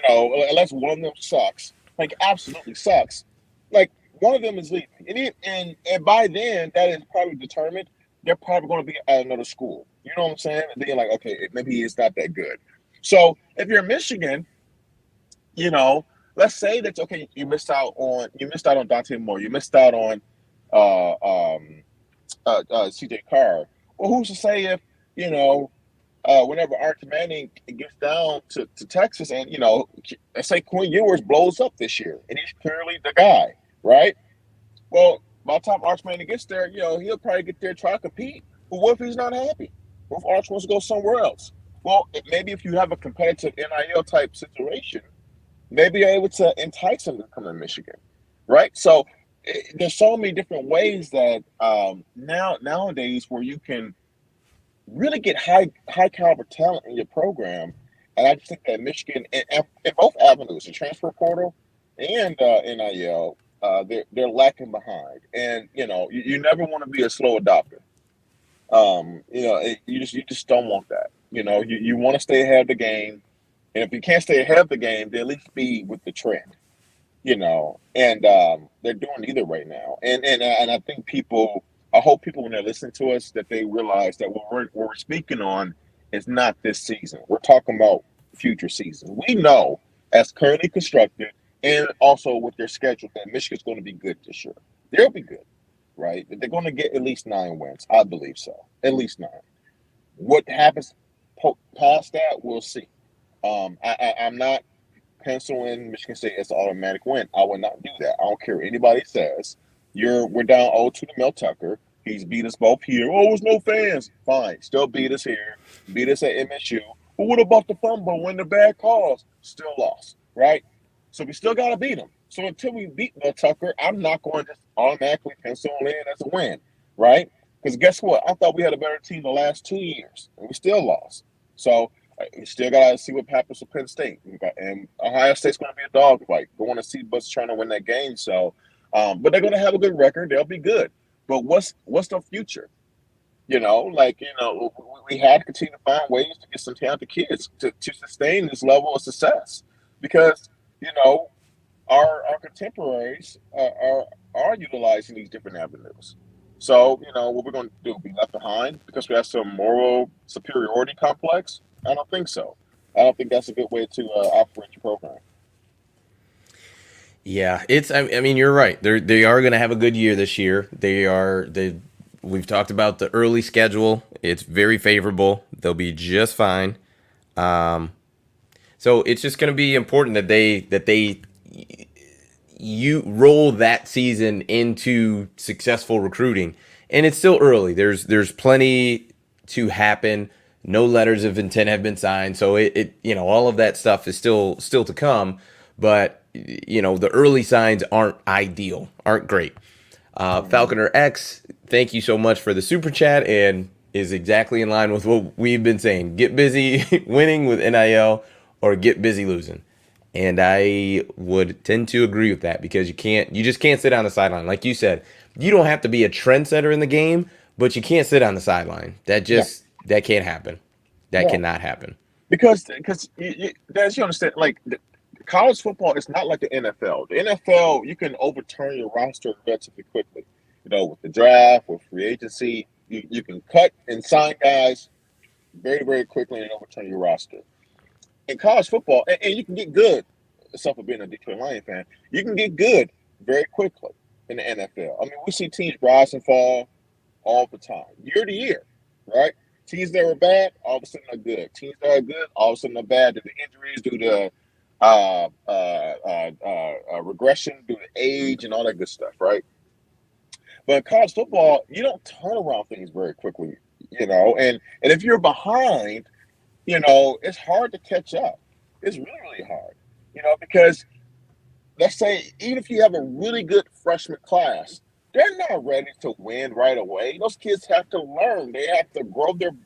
Unless one of them sucks, like absolutely sucks. Like one of them is leaving, and by then that is probably determined. They're probably going to be at another school. You know what I'm saying? And then like, okay, maybe it's not that good. So if you're Michigan, you know, let's say that okay, you missed out on Dante Moore, you missed out on uh, um, CJ Carr. Well, who's to say if you know whenever Arch Manning gets down to Texas, and let's say Quinn Ewers blows up this year, and he's clearly the guy, right? Well, by the time Arch Manning gets there, he'll probably get there try to compete. But what if he's not happy? What if Arch wants to go somewhere else? Well, maybe if you have a competitive NIL type situation, maybe you're able to entice them to come to Michigan, right? So there's so many different ways that nowadays where you can really get high caliber talent in your program, and I just think that Michigan in both avenues, the transfer portal and NIL, they're lacking behind, and you never want to be a slow adopter. You just don't want that. You want to stay ahead of the game, and if you can't stay ahead of the game, then at least be with the trend. And they're doing either right now. And I think I hope people when they're listening to us that they realize that what we're speaking on is not this season. We're talking about future seasons. We know as currently constructed and also with their schedule that Michigan's going to be good this year. They'll be good, right? They're going to get at least 9 wins. I believe so. At least 9. What happens past that, we'll see. I'm not penciling Michigan State as an automatic win. I would not do that. I don't care what anybody says. We're down 0-2 to Mel Tucker. He's beat us both here. Oh, there's no fans. Fine. Still beat us here. Beat us at MSU. But what about the fumble when the bad calls? Still lost, right? So we still got to beat them. So until we beat Mel Tucker, I'm not going to just automatically pencil in as a win, right? Because guess what? I thought we had a better team the last 2 years, and we still lost. So we still got to see what happens with Penn State. And Ohio State's going to be a dogfight. Going to see Butts trying to win that game. So, but they're going to have a good record. They'll be good. But what's the future? We had to continue to find ways to get some talented kids to sustain this level of success. Because, our contemporaries are utilizing these different avenues. So, what we're going to do, be left behind because we have some moral superiority complex? I don't think so. I don't think that's a good way to operate your program. Yeah, I mean, you're right. They are going to have a good year this year. We've talked about the early schedule. It's very favorable. They'll be just fine. Um, so it's just going to be important that they you roll that season into successful recruiting. And it's still early. There's plenty to happen. No letters of intent have been signed. So all of that stuff is still to come. But the early signs aren't ideal, aren't great. Mhm. Falconer X, thank you so much for the super chat, and is exactly in line with what we've been saying. Get busy winning with NIL or get busy losing. And I would tend to agree with that because you just can't sit on the sideline. Like you said, you don't have to be a trendsetter in the game, but you can't sit on the sideline. No, That can't happen. That no, cannot happen. because as you understand, like college football is not like the NFL. The NFL, you can overturn your roster relatively quickly. With the draft, with free agency, you can cut and sign guys very, very quickly and overturn your roster. In college football, and you can get good, except for being a Detroit Lion fan, you can get good very quickly in the NFL. I mean, we see teams rise and fall all the time, year to year, right? Teams that were bad, all of a sudden are good. Teams that are good, all of a sudden are bad due to injuries, due to regression, due to age, and all that good stuff, right? But in college football, you don't turn around things very quickly, and if you're behind, it's hard to catch up. It's really, really hard, because let's say even if you have a really good freshman class, they're not ready to win right away. Those kids have to learn. They have to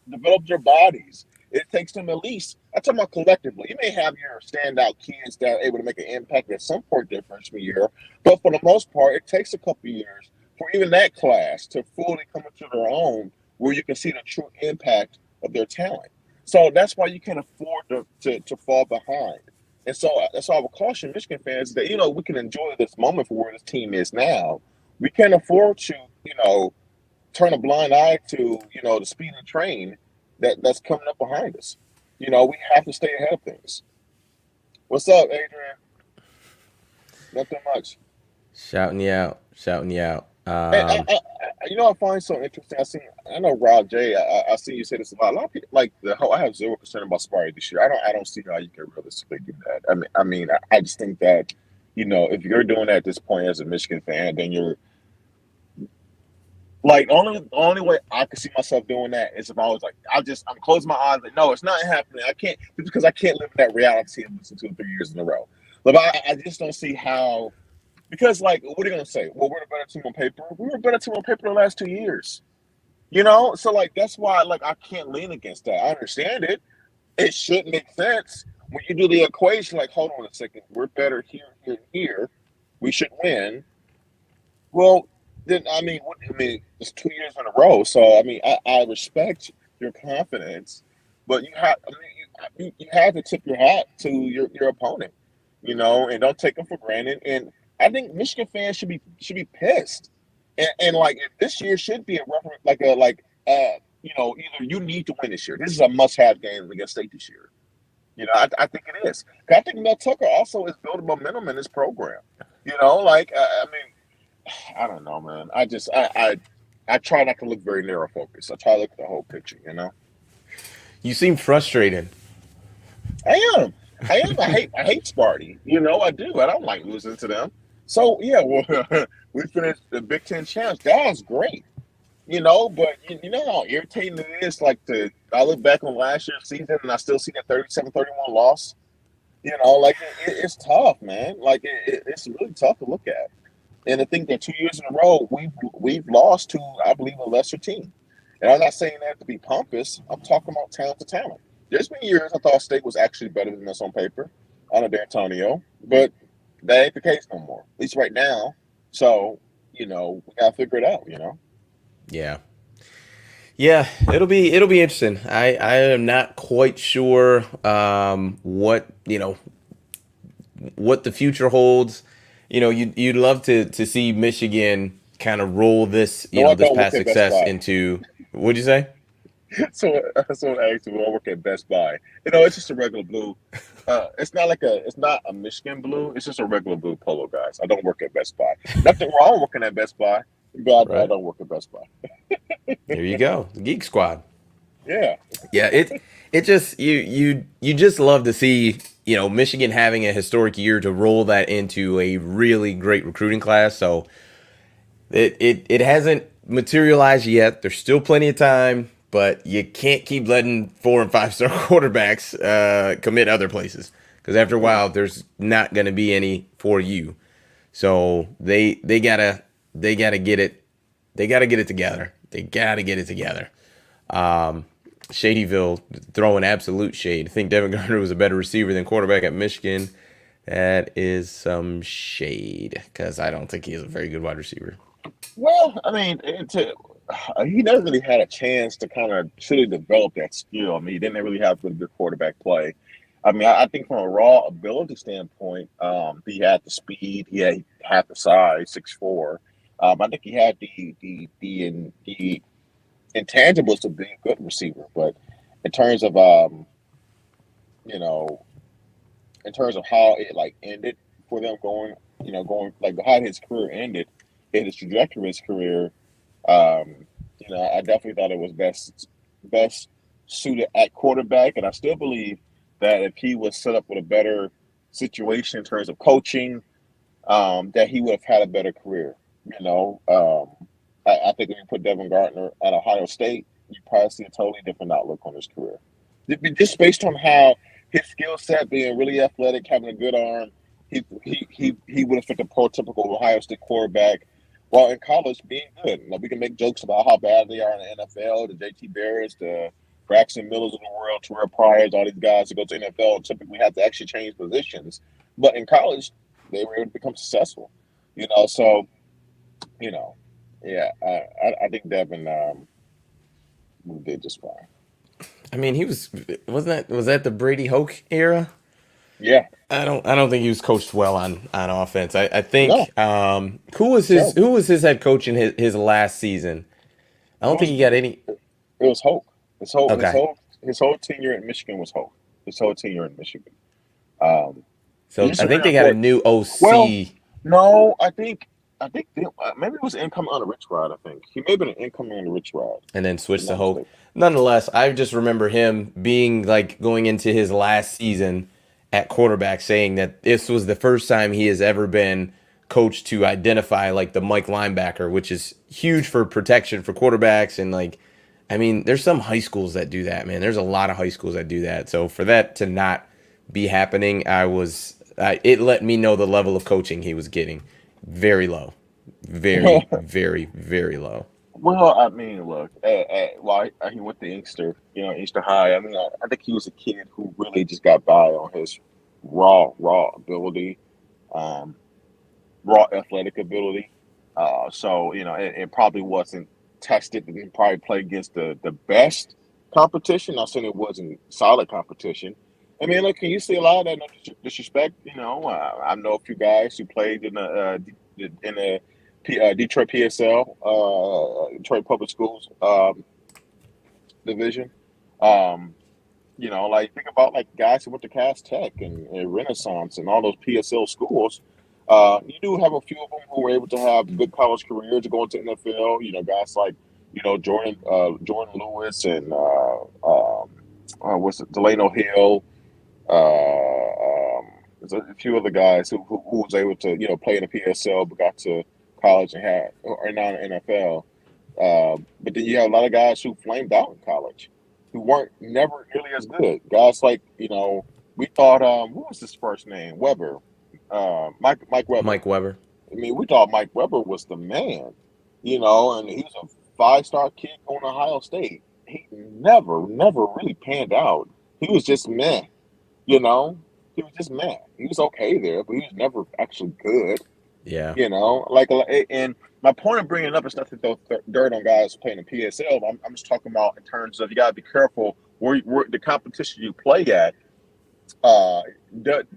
develop their bodies. It takes them at least. I'm talking about collectively. You may have your standout kids that are able to make an impact at some point their freshman year, but for the most part, it takes a couple years for even that class to fully come into their own, where you can see the true impact of their talent. So that's why you can't afford to fall behind. And so that's why I would caution Michigan fans that, we can enjoy this moment for where this team is now. We can't afford to, turn a blind eye to, the speeding train that's coming up behind us. We have to stay ahead of things. What's up, Adrian? Nothing much. Shouting you out, shouting you out. And I find so interesting. I know Rob J. I see you say this a lot. A lot of people like the whole. I have zero concern about Sparty this year. I don't see how you can realistically do that. I just think that if you're doing that at this point as a Michigan fan, then you're like only way I could see myself doing that is if I was like I'm closing my eyes like no, it's not happening. I can't because I can't live in that reality and listen to it 3 years in a row. Like I just don't see how. Because, like, what are you going to say? Well, we're the better team on paper. We were a better team on paper the last 2 years. So, like, that's why, like, I can't lean against that. I understand it. It should make sense. When you do the equation, like, hold on a second. We're better here, here, and here. We should win. Well, then, it's 2 years in a row. So, I respect your confidence. But you have to tip your hat to your opponent, and don't take them for granted. And I think Michigan fans should be pissed, and like this year should be a reference, either you need to win this year. This is a must-have game against State this year. I think it is. 'Cause I think Mel Tucker also is building momentum in this program. I don't know, man. I try not to look very narrow focused. I try to look at the whole picture. You seem frustrated. I am. I am. I hate Sparty. I do. I don't like losing to them. So yeah, well, we finished the Big Ten champs. That was great. But you know how irritating it is. I look back on last year's season and I still see that 37-31 loss. It's tough, man. It's really tough to look at. And I think that 2 years in a row we've lost to, I believe, a lesser team. And I'm not saying that to be pompous. I'm talking about talent to talent. There's been years I thought State was actually better than us on paper under D'Antonio, but that ain't the case no more. At least right now. So, we gotta figure it out. Yeah. Yeah, it'll be interesting. I am not quite sure what the future holds. You'd love to see Michigan kind of roll this No, I this don't work past at Best success Buy. into, what'd you say? So someone asked me, I work at Best Buy. It's just a regular blue. It's not a Michigan blue. It's just a regular blue polo, guys. I don't work at Best Buy. Nothing wrong working at Best Buy, but I Right. don't work at Best Buy. There you go. The Geek Squad. Yeah. Yeah, it just you just love to see, Michigan having a historic year to roll that into a really great recruiting class. So it hasn't materialized yet. There's still plenty of time but you can't keep letting 4 and 5 star quarterbacks commit other places because after a while, there's not going to be any for you. So they gotta get it. They gotta get it together. They gotta get it together. Shadyville throwing absolute shade. I think Devin Gardner was a better receiver than quarterback at Michigan. That is some shade because I don't think he is a very good wide receiver. Well, I mean, he never really had a chance to kind of truly develop that skill. I mean, he didn't really have really good quarterback play. I mean, I think from a raw ability standpoint, he had the speed, he had the size, 6'4". I think he had the intangibles to be a good receiver, but in terms of you know, in terms of how it like ended for them going like how his career ended, in his trajectory of his career, I definitely thought it was best suited at quarterback, and I still believe that if he was set up with a better situation in terms of coaching, that he would have had a better career. You know, I think if you put Devin Gardner at Ohio State, you probably see a totally different outlook on his career. Just based on how his skill set, being really athletic, having a good arm, he would have fit the prototypical Ohio State quarterback. While in college, being good. You know, we can make jokes about how bad they are in the NFL. The JT Barretts, the Braxton Millers of the world, Terrell Pryors, all these guys that go to NFL typically have to actually change positions. But in college, they were able to become successful. So you know, yeah, I think Devin did just fine. I mean, he was that the Brady Hoke era? Yeah, I don't think he was coached well on offense. I no, think who was his terrible. head coach in his last season? I It don't think was he got any. it was Hoke. His whole his Okay, whole his whole tenure in Michigan was Hoke. His whole tenure in Michigan. Um, so it's I just think really they got a important. new Well, OC no, I think maybe it was incoming on the Rich Rod. I think he may have been an incoming on the Rich Rod. and then If I'm switched to not Hoke. mistaken. Nonetheless, I just remember him being like going into his last season at quarterback, saying that this was the first time he has ever been coached to identify like the Mike linebacker, which is huge for protection for quarterbacks. And like, I mean, there's some high schools that do that, man. There's a lot of high schools that do that. So for that to not be happening, it let me know the level of coaching he was getting. Very low, very, very, very low. Well, I mean, look, he went to Inkster High. I mean, I think he was a kid who really just got by on his raw ability, um, raw athletic ability. So it probably wasn't tested. It didn't probably play against the best competition. Not saying it wasn't solid competition. I mean, look, can you see a lot of that? No disrespect. I know a few guys who played in the Detroit PSL, Detroit Public Schools division. Um, like think about like guys who went to Cass Tech and Renaissance and all those PSL schools. You do have a few of them who were able to have good college careers to go into NFL. Guys like Jordan Lewis and what's it, Delano Hill. There's a few other guys who was able to play in the PSL but got to college and are now in the NFL. But then you have a lot of guys who flamed out in college who weren't never nearly as good. Guys like we thought what was his first name? Weber, Mike Weber. Mike Weber. I mean, we thought Mike Weber was the man, and he was a 5-star kid going to Ohio State. He never really panned out. He was just meh, you know. He was just meh. He was okay there, but he was never actually good. Yeah. And my point of bringing it up is not to throw dirt on guys playing in PSL. I'm just talking about in terms of you got to be careful where the competition you play at. That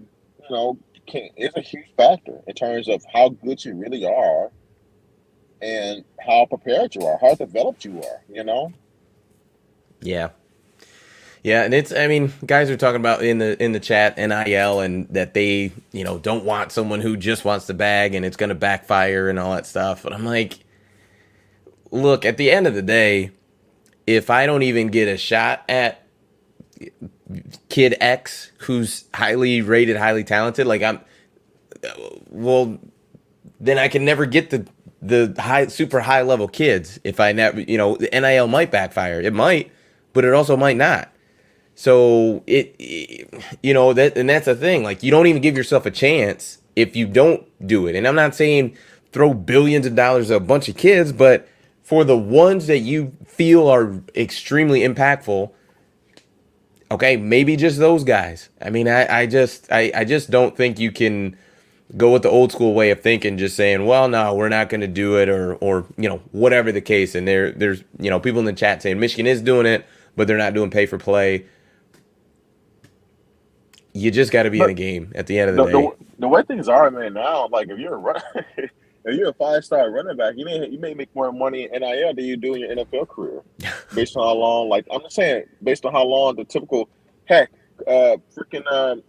is a huge factor in terms of how good you really are and how prepared you are, how developed you are. Yeah. Yeah, and I mean, guys are talking about in the chat NIL and that they, don't want someone who just wants the bag and it's going to backfire and all that stuff. But I'm like, look, at the end of the day, if I don't even get a shot at kid X who's highly rated, highly talented, like well, then I can never get the super high level kids. If I never, the NIL might backfire. It might, but it also might not. So and that's the thing. Like, you don't even give yourself a chance if you don't do it. And I'm not saying throw billions of dollars at a bunch of kids, but for the ones that you feel are extremely impactful, okay, maybe just those guys. I mean, I just don't think you can go with the old school way of thinking, just saying, well, no, we're not going to do it, or whatever the case. And there's people in the chat saying Michigan is doing it, but they're not doing pay for play. You just got to be in But a game at the end of the the day. the way things are, man, now, like if you're a if you're a 5-star running back, you may make more money in NIL than you do in your NFL career, based on how long. Like I'm just saying, based on how long the typical heck, freaking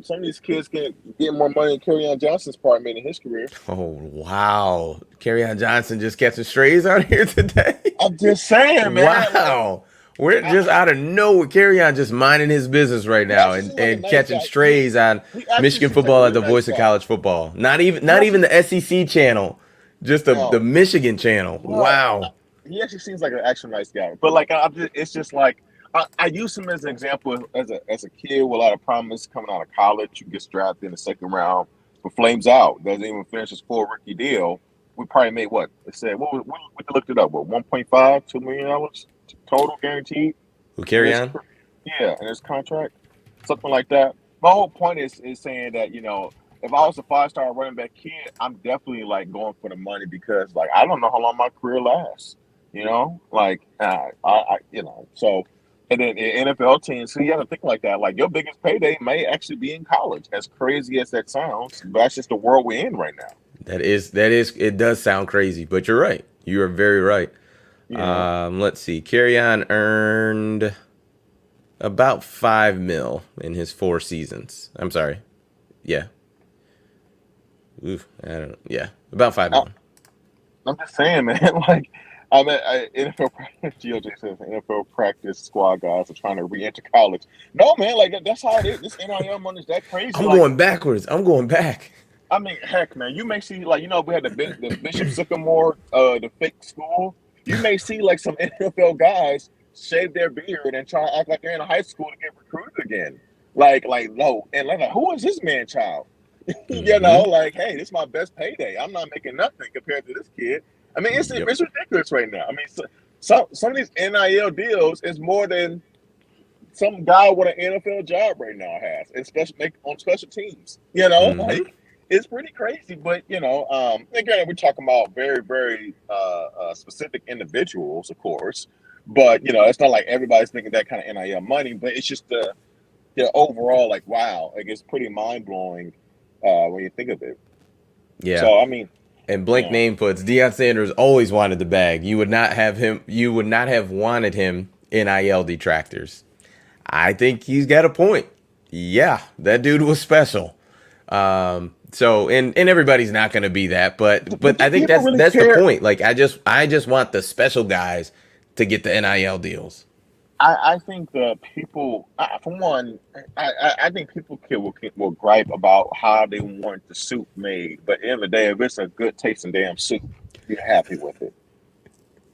some of these kids can get more money than Kerryon Johnson's part made in his career. Oh wow, Kerryon Johnson just catching strays out here today. I'm just saying, man. Like Wow. We're I, just out of nowhere. Carry just minding his business right he now actually and, seems like a and nice catching guy. strays on He actually Michigan seems like a football at really the nice voice of guy. college football. Not even He not actually even the SEC channel, just the no. Michigan channel. Well, Wow. he actually seems like an actual nice guy. But like, it's just like I use him as an example as a kid with a lot of promise coming out of college. Who gets drafted in the second round, but flames out. Doesn't even finish his full rookie deal. We probably made what they said. We looked it up. What 1.5, $2 million total guaranteed Who in carry his on? yeah in his contract, something like that. My whole point is saying that if I was a 5-star running back kid, I'm definitely like going for the money because like I don't know how long my career lasts. Like so. And then in NFL teams, so you have to think like that. Like your biggest payday may actually be in college. As crazy as that sounds, but that's just the world we're in right now. That is it does sound crazy, but you're right. You are very right. You know, Let's see. Carry on earned about 5 mil in his 4 seasons. I'm sorry. Yeah. Oof. I don't know. Yeah. About 5 mil. I'm just saying, man. Like, I mean, NFL practice, GOJ says NFL practice squad guys are trying to re-enter college. No, man, like that's how it is. This NIL money is that crazy. I'm Like, going backwards. I'm going back. I mean, heck, man, you may see like we had the Bishop Sycamore, the fake school. You may see like some NFL guys shave their beard and try to act like they're in high school to get recruited again. Like no, and like who is this man child? Mm-hmm. Like, hey, this is my best payday. I'm not making nothing compared to this kid. I mean, it's Yep. ridiculous right now. I mean, some of these NIL deals is more than some guy with an NFL job right now has, especially on special teams. Mm-hmm. Like it's pretty crazy. But again, we're talking about very, very specific individuals, of course. But it's not like everybody's making that kind of NIL money. But it's just the overall, like, wow, like it's pretty mind blowing when you think of it. Yeah. So I mean, And blank yeah, name puts Deion Sanders always wanted the bag. You would not have him. You would not have wanted him NIL detractors. I think he's got a point. Yeah, that dude was special. So and everybody's not going to be that, but do I think people that's really that's the care? point. Like I just want the special guys to get the NIL deals. I think that people, for one, I think people will gripe about how they want the soup made, but at the end of the day, if it's a good tasting damn soup, you're happy with it.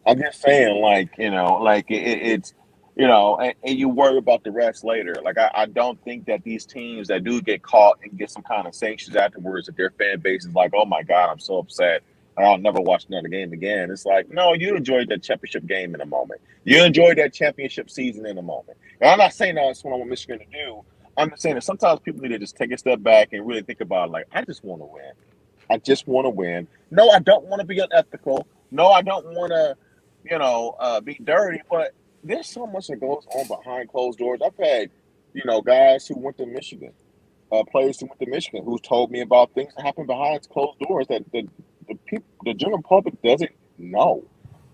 I'm just saying, like like it's and you worry about the rest later. Like I don't think that these teams that do get caught and get some kind of sanctions afterwards, that their fan base is like, oh my god, I'm so upset. I'll never watch another game again. It's like, no, you enjoyed that championship game in a moment. You enjoyed that championship season in a moment. And I'm not saying that's what I want Michigan to do. I'm just saying that sometimes people need to just take a step back and really think about it, like, I just want to win. I just want to win. No, I don't want to be unethical. No, I don't want to be dirty, but there's so much that goes on behind closed doors. I've had, guys who went to Michigan, players who went to Michigan, who's told me about things that happen behind closed doors that the people, the general public doesn't know.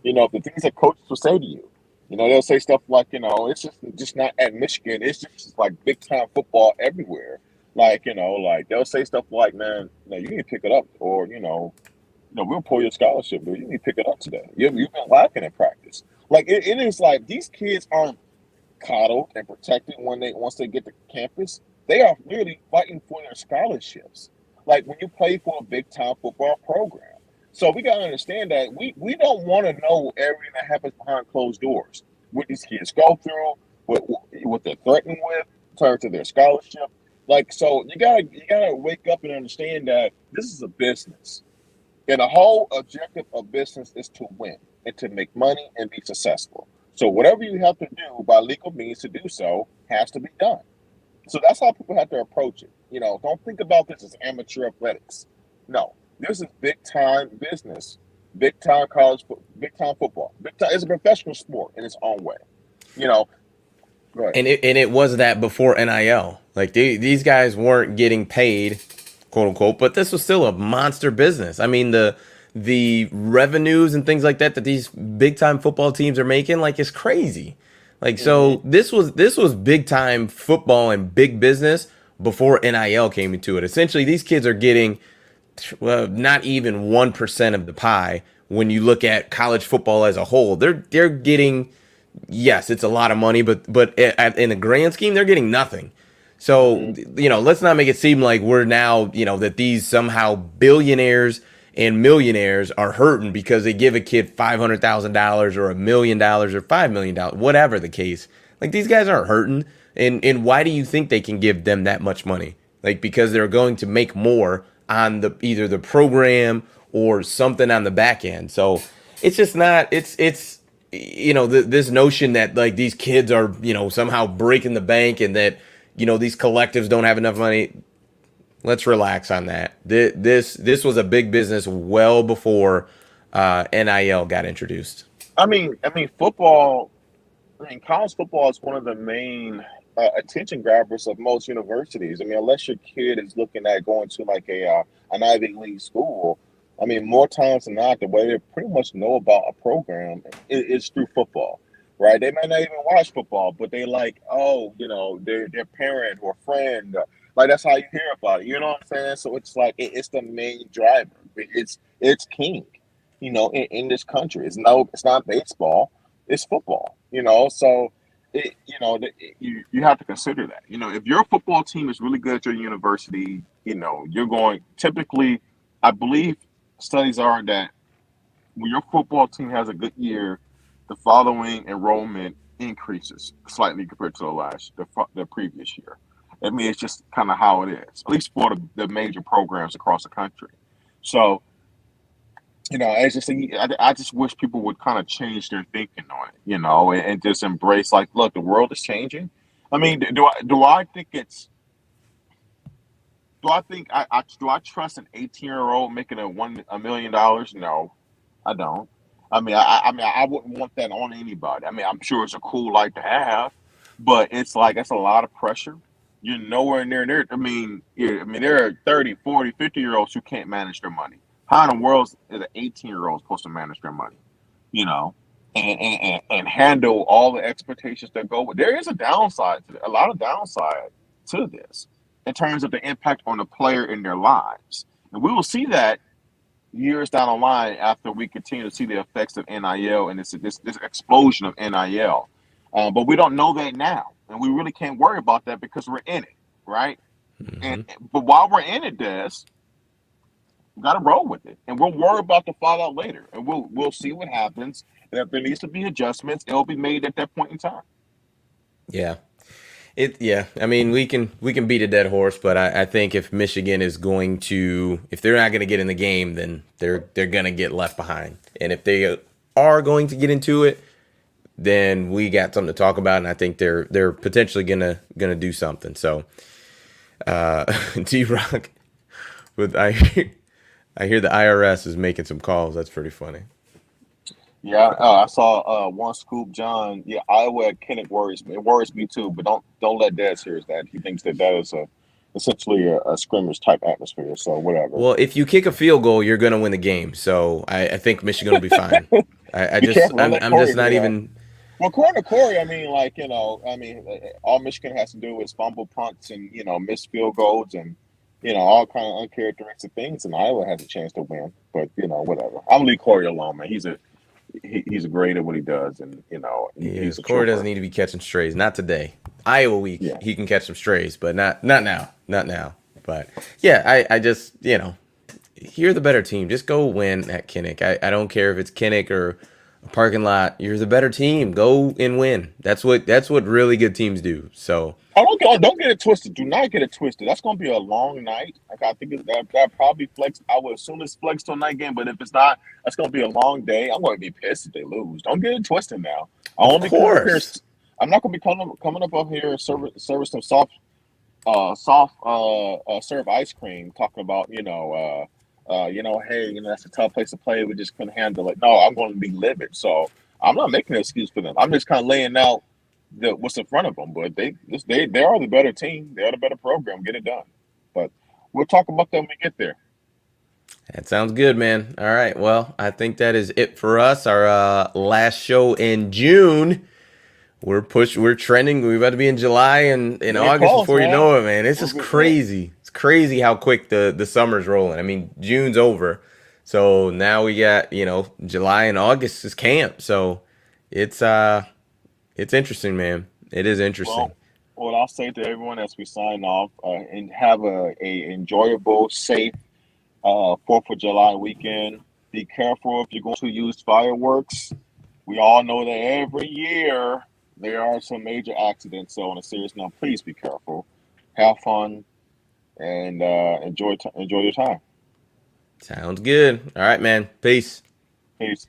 The things that coaches will say to you. They'll say stuff like, it's just not at Michigan. It's just like big time football everywhere. Like, like they'll say stuff like, man, you need to pick it up, or we'll pull your scholarship, but you need to pick it up today. You've been lacking in practice. Like it is like these kids aren't coddled and protected once they get to campus. They are really fighting for their scholarships. Like when you play for a big time football program. So we gotta understand that we don't want to know everything that happens behind closed doors. What these kids go through, what they're threatened with, in terms of their scholarship. Like, so you gotta wake up and understand that this is a business, and the whole objective of business is to win and to make money and be successful. So whatever you have to do by legal means to do so has to be done. So that's how people have to approach it. Don't think about this as amateur athletics. No, this is big time business, big time big time football. Big time. It's a professional sport in its own way. You know, go ahead. And it was that before NIL. Like these guys weren't getting paid, quote unquote, but this was still a monster business. I mean the revenues and things like that these big time football teams are making, like, it's crazy. Like, Hmm. so this was big time football and big business before NIL came into it. Essentially, these kids are getting, well, not even 1% of the pie when you look at college football as a whole. They're getting, yes, it's a lot of money, but in the grand scheme, they're getting nothing. So, Hmm. let's not make it seem like we're now, that these somehow billionaires and millionaires are hurting because they give a kid $500,000 or $1 million or $5 million, whatever the case. Like, these guys aren't hurting. And why do you think they can give them that much money? Like, because they're going to make more on either the program or something on the back end. So it's just not, it's this notion that, like, these kids are, somehow breaking the bank and that, these collectives don't have enough money. Let's relax on that. This was a big business well before NIL got introduced. I mean, football. I mean, college football is one of the main attention grabbers of most universities. I mean, unless your kid is looking at going to like an Ivy League school, I mean, more times than not, the way they pretty much know about a program is through football, right? They might not even watch football, but they like, oh, their parent or friend, like that's how you hear about it. You know what I'm saying? So it's like it's the main driver. It's king, in this country. It's not baseball, it's football. So you have to consider that. If your football team is really good at your university, you're going typically. I believe studies are that when your football team has a good year, the following enrollment increases slightly compared to the previous year. I mean, it's just kind of how it is, at least for the major programs across the country. So it's just I just wish people would kind of change their thinking on it, and just embrace, like, look, the world is changing. I mean, do I think it's do I think I do I trust an 18-year-old making $1 million? No, I don't. I mean, I wouldn't want that on anybody. I mean, I'm sure it's a cool life to have, but it's like that's a lot of pressure. You're nowhere near there. I mean, yeah, I mean, there are 30, 40, 50-year-olds who can't manage their money. How in the world is an 18-year-old supposed to manage their money? You know, and handle all the expectations that go with. There is a downside to a lot of downside to this in terms of the impact on the player in their lives, and we will see that years down the line after we continue to see the effects of NIL and this explosion of NIL. But we don't know that now, and we really can't worry about that because we're in it, right? And Hmm. but while we're in it, Des, we got to roll with it, and we'll worry about the fallout later, and we'll see what happens. And if there needs to be adjustments, it'll be made at that point in time. Yeah. Yeah. I mean, we can beat a dead horse, but I think if Michigan is going to, if they're not going to get in the game, then they're going to get left behind. And if they are going to get into it, then we got something to talk about, and I think they're potentially gonna do something. So, D Rock, with I hear the IRS is making some calls. That's pretty funny. Yeah, I saw one scoop, John. Yeah, Iowa at Kennett worries me. It worries me too, but don't let Dad hear that. He thinks that is essentially a scrimmage type atmosphere. So whatever. Well, if you kick a field goal, you're gonna win the game. So I think Michigan will be fine. I Be just careful. Don't let I'm Corey just not hear that. even. Well, according to Corey, I mean, like, all Michigan has to do is fumble punts and miss field goals and all kind of uncharacteristic things, and Iowa has a chance to win. But whatever. I'm gonna leave Corey alone, man. He's great at what he does, and He he's is. a Corey doesn't trooper. need to be catching strays. Not today. Iowa week, Yeah. he can catch some strays, but not now. Not now. But yeah, I just you're the better team. Just go win at Kinnick. I don't care if it's Kinnick or a parking lot. You're the better team. Go and win. That's what really good teams do. So Don't get it twisted. Do not get it twisted. That's going to be a long night. Like I think that probably flex. I would assume it's flexed to a night game, but if it's not, that's going to be a long day. I'm going to be pissed if they lose. Don't get it twisted now. I of won't be coming up here. course, I'm not going to be coming up here and service some serve ice cream. Talking about hey, that's a tough place to play. We just couldn't handle it. No, I'm going to be livid. So I'm not making an excuse for them. I'm just kind of laying out what's in front of them. But they are the better team. They are the better program. Get it done. But we'll talk about that when we get there. that sounds good, man. All right. Well, I think that is it for us. Our last show in June. We're trending. We're about to be in July and in Getting August close, before you man. know it, man. It's just Yeah. crazy. It's crazy how quick the summer's rolling. I mean, June's over. So now we got, July and August is camp. So it's it's interesting, man. It is interesting. Well, what I'll say to everyone as we sign off, and have a enjoyable, safe 4th of July weekend. Be careful if you're going to use fireworks. We all know that every year there are some major accidents. So, on a serious note, please be careful. Have fun and enjoy your time. Sounds good. All right, man. Peace. Peace.